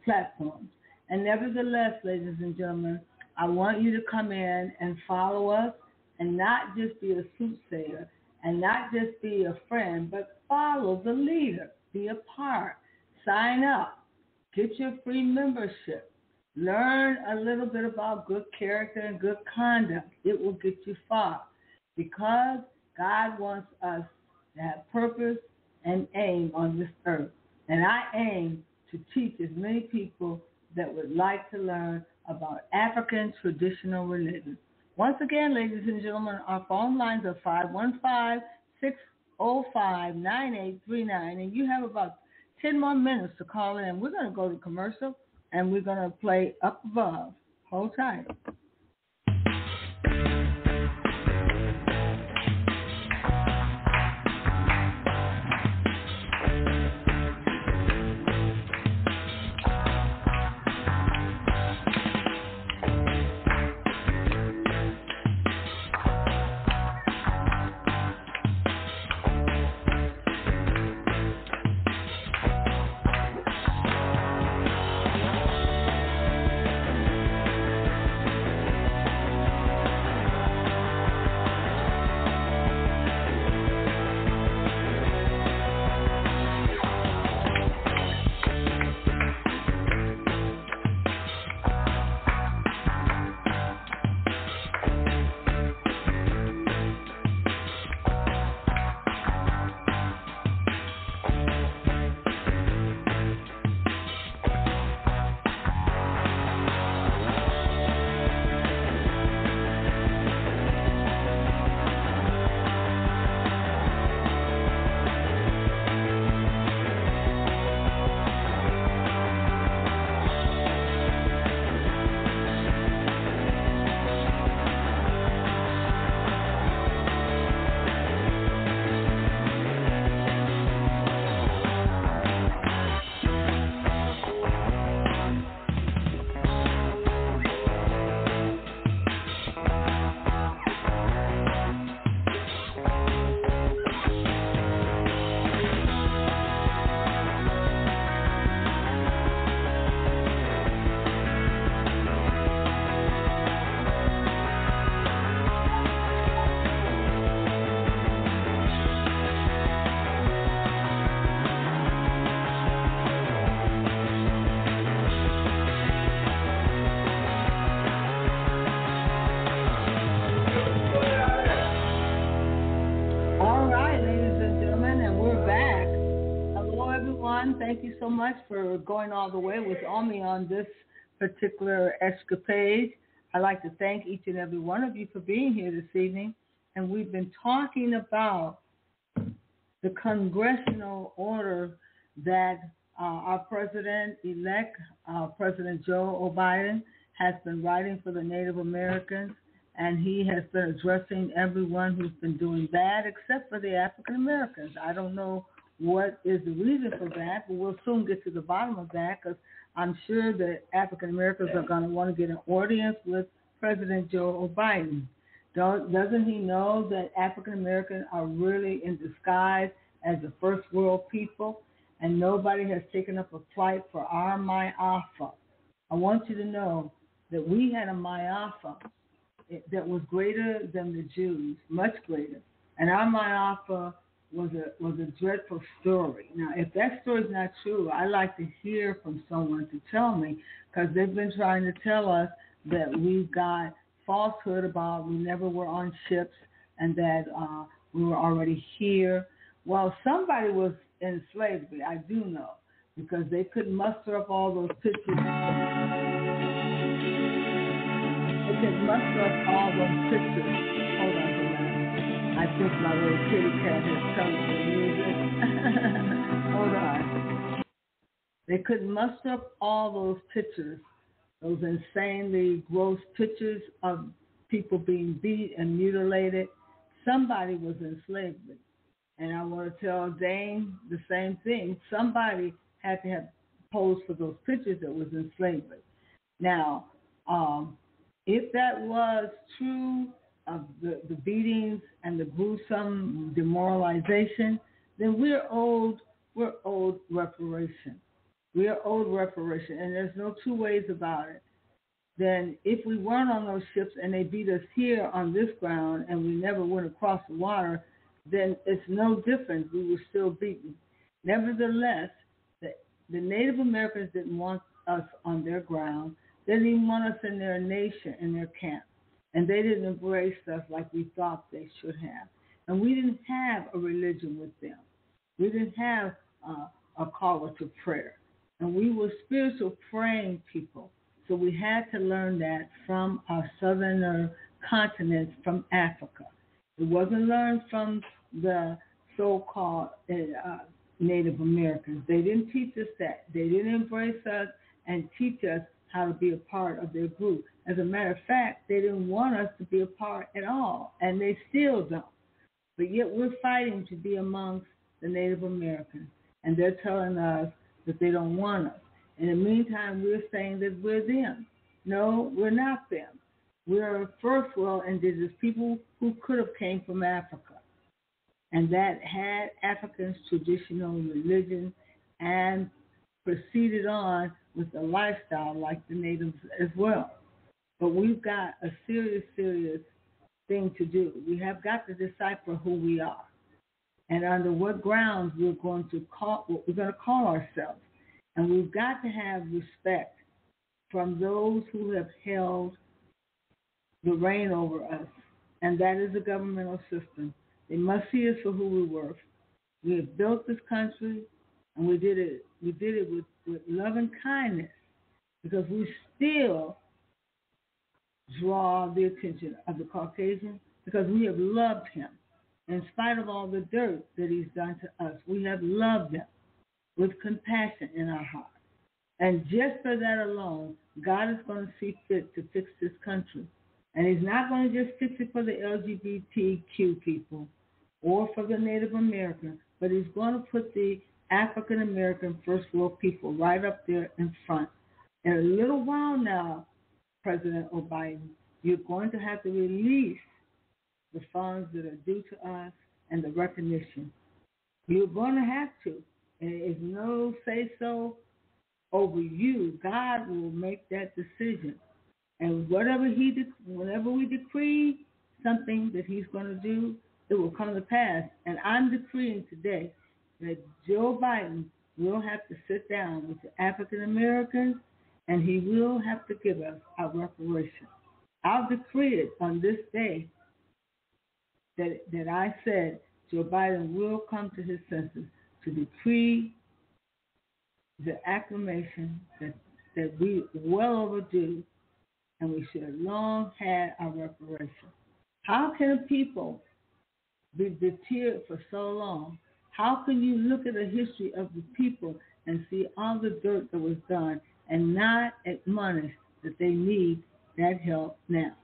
platforms. And nevertheless, ladies and gentlemen, I want you to come in and follow us and not just be a soothsayer and not just be a friend, but follow the leader. Be a part. Sign up. Get your free membership. Learn a little bit about good character and good conduct. It will get you far because God wants us to have purpose and aim on this earth. And I aim to teach as many people that would like to learn about African traditional religion. Once again, ladies and gentlemen, our phone lines are 605-9839, and you have about 10 more minutes to call in. We're going to go to commercial, and we're going to play Up Above. Hold tight. Thank you so much for going all the way with me on this particular escapade. I'd like to thank each and every one of you for being here this evening. And we've been talking about the congressional order that our president-elect, President Joe Biden, has been writing for the Native Americans. And he has been addressing everyone who's been doing bad except for the African Americans. I don't know what is the reason for that, but we'll soon get to the bottom of that, because I'm sure that African Americans are going to want to get an audience with President Joe Biden. Doesn't he know that African Americans are really in disguise as the first world people, and nobody has taken up a fight for our Ma'afa? I want you to know that we had a Ma'afa that was greater than the Jews, much greater, and our Ma'afa was a dreadful story. Now, if that story is not true, I'd like to hear from someone to tell me, because they've been trying to tell us that we've got falsehood about we never were on ships and that we were already here. Well, somebody was in slavery, I do know, because they couldn't muster up all those pictures. They couldn't muster up all those pictures. Hold on a minute. I think my little kitty cat has come to music. Hold on. They couldn't muster up all those pictures, those insanely gross pictures of people being beat and mutilated. Somebody was in slavery. And I want to tell Dane the same thing. Somebody had to have posed for those pictures that was in slavery. Now, if that was true, of the beatings and the gruesome demoralization, then we're owed reparation. We are owed reparation, and there's no two ways about it. Then if we weren't on those ships and they beat us here on this ground and we never went across the water, then it's no different. We were still beaten. Nevertheless, the Native Americans didn't want us on their ground. They didn't even want us in their nation, in their camp. And they didn't embrace us like we thought they should have. And we didn't have a religion with them. We didn't have a call to prayer. And we were spiritual praying people. So we had to learn that from our southern continents, from Africa. It wasn't learned from the so-called Native Americans. They didn't teach us that. They didn't embrace us and teach us how to be a part of their group. As a matter of fact, they didn't want us to be a part at all, and they still don't. But yet we're fighting to be amongst the Native Americans, and they're telling us that they don't want us. In the meantime, we're saying that we're them. No, we're not them. We're first world indigenous people who could have came from Africa, and that had Africans' traditional religion and proceeded on with a lifestyle like the natives as well. But we've got a serious thing to do. We have got to decipher who we are and under what grounds we're going to call ourselves. And we've got to have respect from those who have held the reign over us, and that is the governmental system. They must see us for who we're worth. We have built this country, and we did it with love and kindness, because we still draw the attention of the Caucasian, because we have loved him. In spite of all the dirt that he's done to us, we have loved him with compassion in our heart. And just for that alone, God is going to see fit to fix this country. And he's not going to just fix it for the LGBTQ people or for the Native Americans, but he's going to put the African American first world people right up there in front. In a little while now, President Biden, you're going to have to release the funds that are due to us and the recognition. You're going to have to. And it's no say-so over you. God will make that decision. And whenever we decree something that he's going to do, it will come to pass. And I'm decreeing today that Joe Biden will have to sit down with the African Americans, and he will have to give us our reparation. I'll decree it on this day that I said Joe Biden will come to his senses to decree the acclamation that we well overdue, and we should have long had our reparation. How can a people be deterred for so long? How can you look at the history of the people and see all the dirt that was done and not admonish that they need that help now?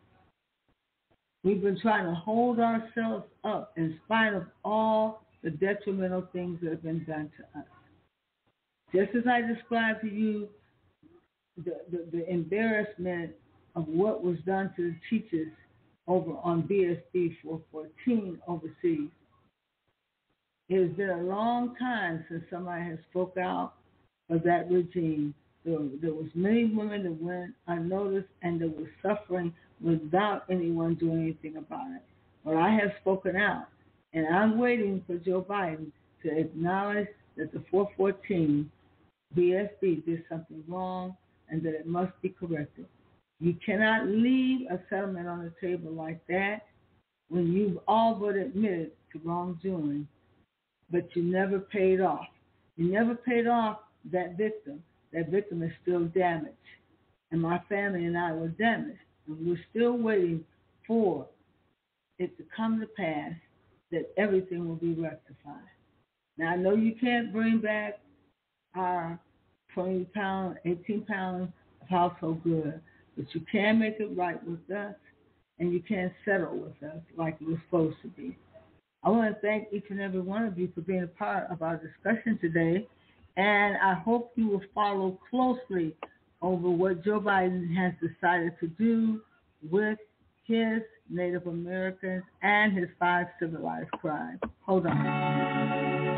We've been trying to hold ourselves up in spite of all the detrimental things that have been done to us. Just as I described to you the embarrassment of what was done to the teachers over on BSB 414 overseas. It has been a long time since somebody has spoke out of that regime. There was many women that went unnoticed and that were suffering without anyone doing anything about it. But I have spoken out, and I'm waiting for Joe Biden to acknowledge that the 414 BSB did something wrong and that it must be corrected. You cannot leave a settlement on the table like that when you've all but admitted to wrongdoing, but you never paid off. You never paid off that victim. That victim is still damaged. And my family and I were damaged. And we're still waiting for it to come to pass that everything will be rectified. Now, I know you can't bring back our 20-pound, 18-pound of household goods, but you can make it right with us, and you can settle with us like it was supposed to be. I want to thank each and every one of you for being a part of our discussion today, and I hope you will follow closely over what Joe Biden has decided to do with his Native Americans and his 5 civilized tribes. Hold on.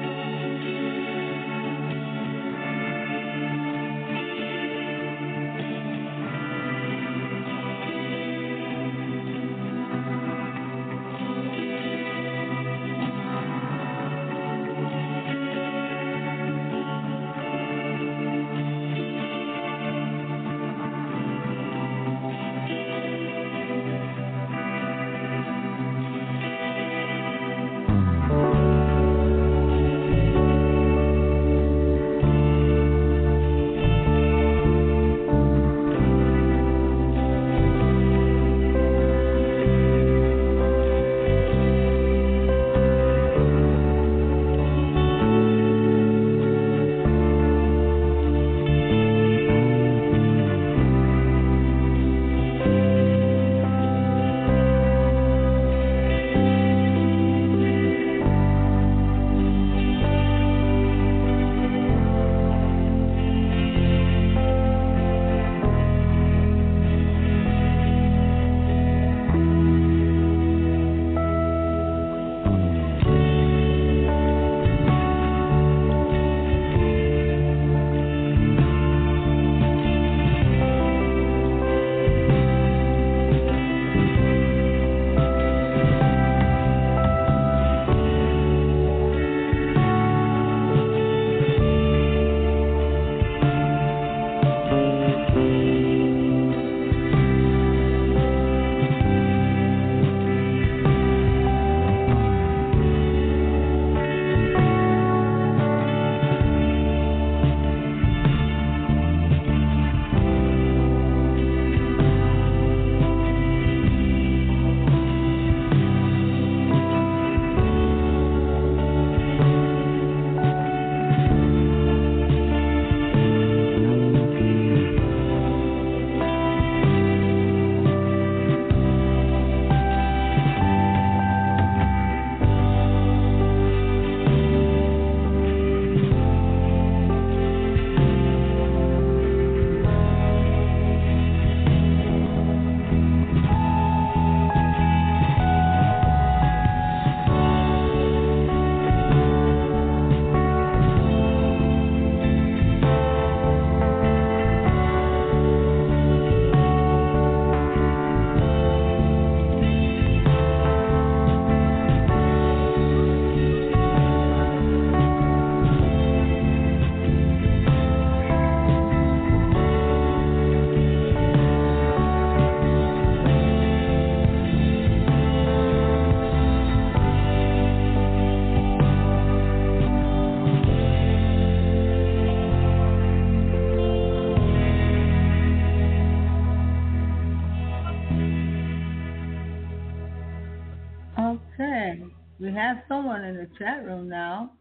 Okay. We have someone in the chat room now.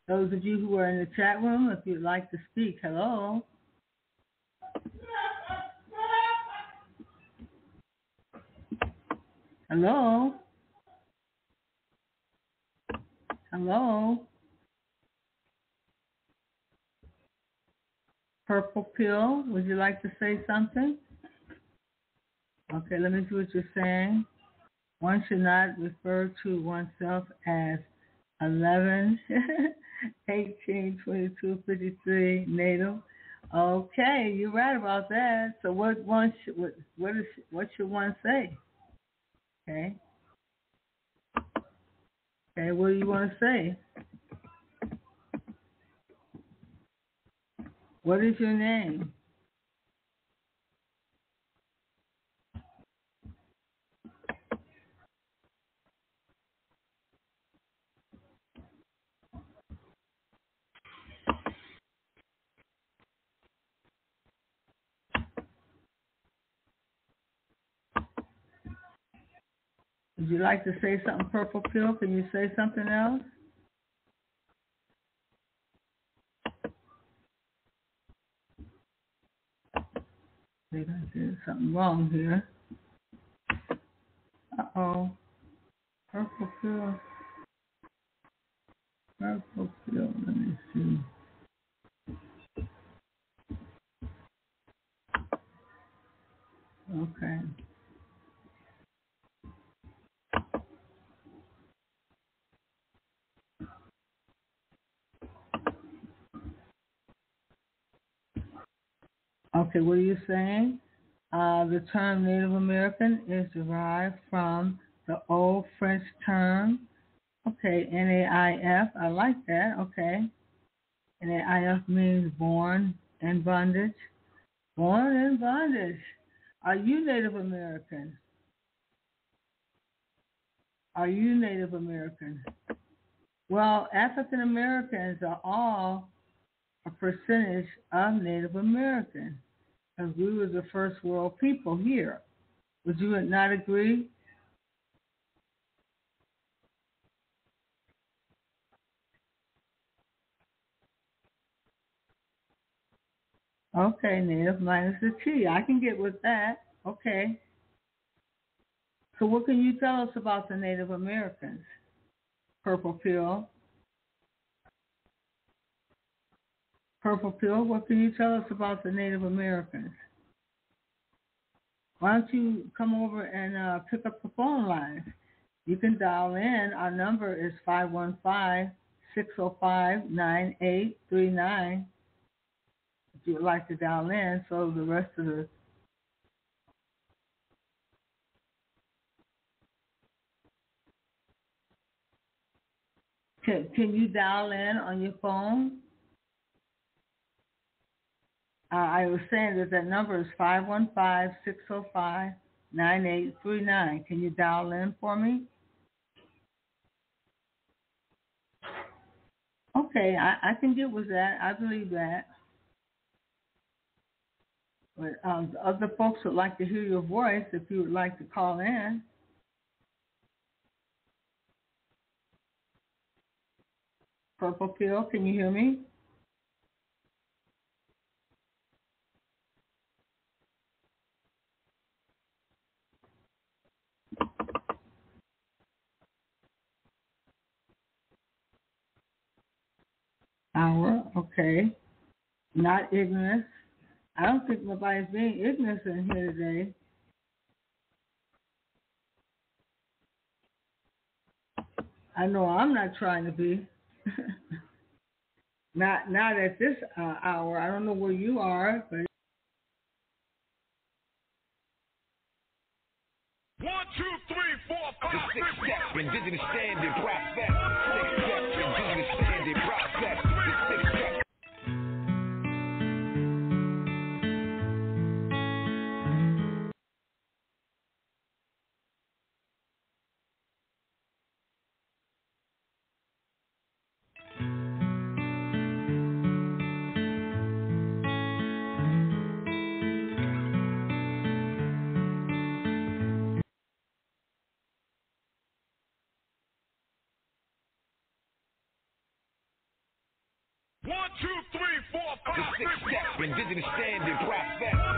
Those of you who are in the chat room, if you'd like to speak, hello. Hello. Hello. Purple Pill, would you like to say something? Okay, let me see what you're saying. One should not refer to oneself as 11, 18, 22, 53 native. Okay, you're right about that. So what should one say? Okay. Okay, what do you want to say? What is your name? Would you like to say something, Purple Pill? Can you say something else? I think I did something wrong here. Uh-oh. Purple Pill. Purple Pill. Let me see. Okay. Okay, what are you saying? The term Native American is derived from the old French term, okay, NAIF. I like that, okay. NAIF means born in bondage. Born in bondage. Are you Native American? Are you Native American? Well, African Americans are all a percentage of Native American, because we were the first world people here. Would you not agree? Okay, Native minus the T. I can get with that. Okay. So what can you tell us about the Native Americans? Purple Pill. Purple Pill, what can you tell us about the Native Americans? Why don't you come over and pick up the phone line? You can dial in. Our number is 515-605-9839. If you would like to dial in, so the rest of the can you dial in on your phone? I was saying that number is 515-605-9839. Can you dial in for me? Okay, I can get with that. I believe that. But other folks would like to hear your voice if you would like to call in. Purple Pill, can you hear me? Hour, okay. Not ignorant. I don't think nobody's being ignorant in here today. I know I'm not trying to be. not at this hour. I don't know where you are, but 1, 2, 3, 4, 5, 6 steps, indigenous standing process. 6 steps, indigenous standing process. 6 steps. The six-step indigenous standard process.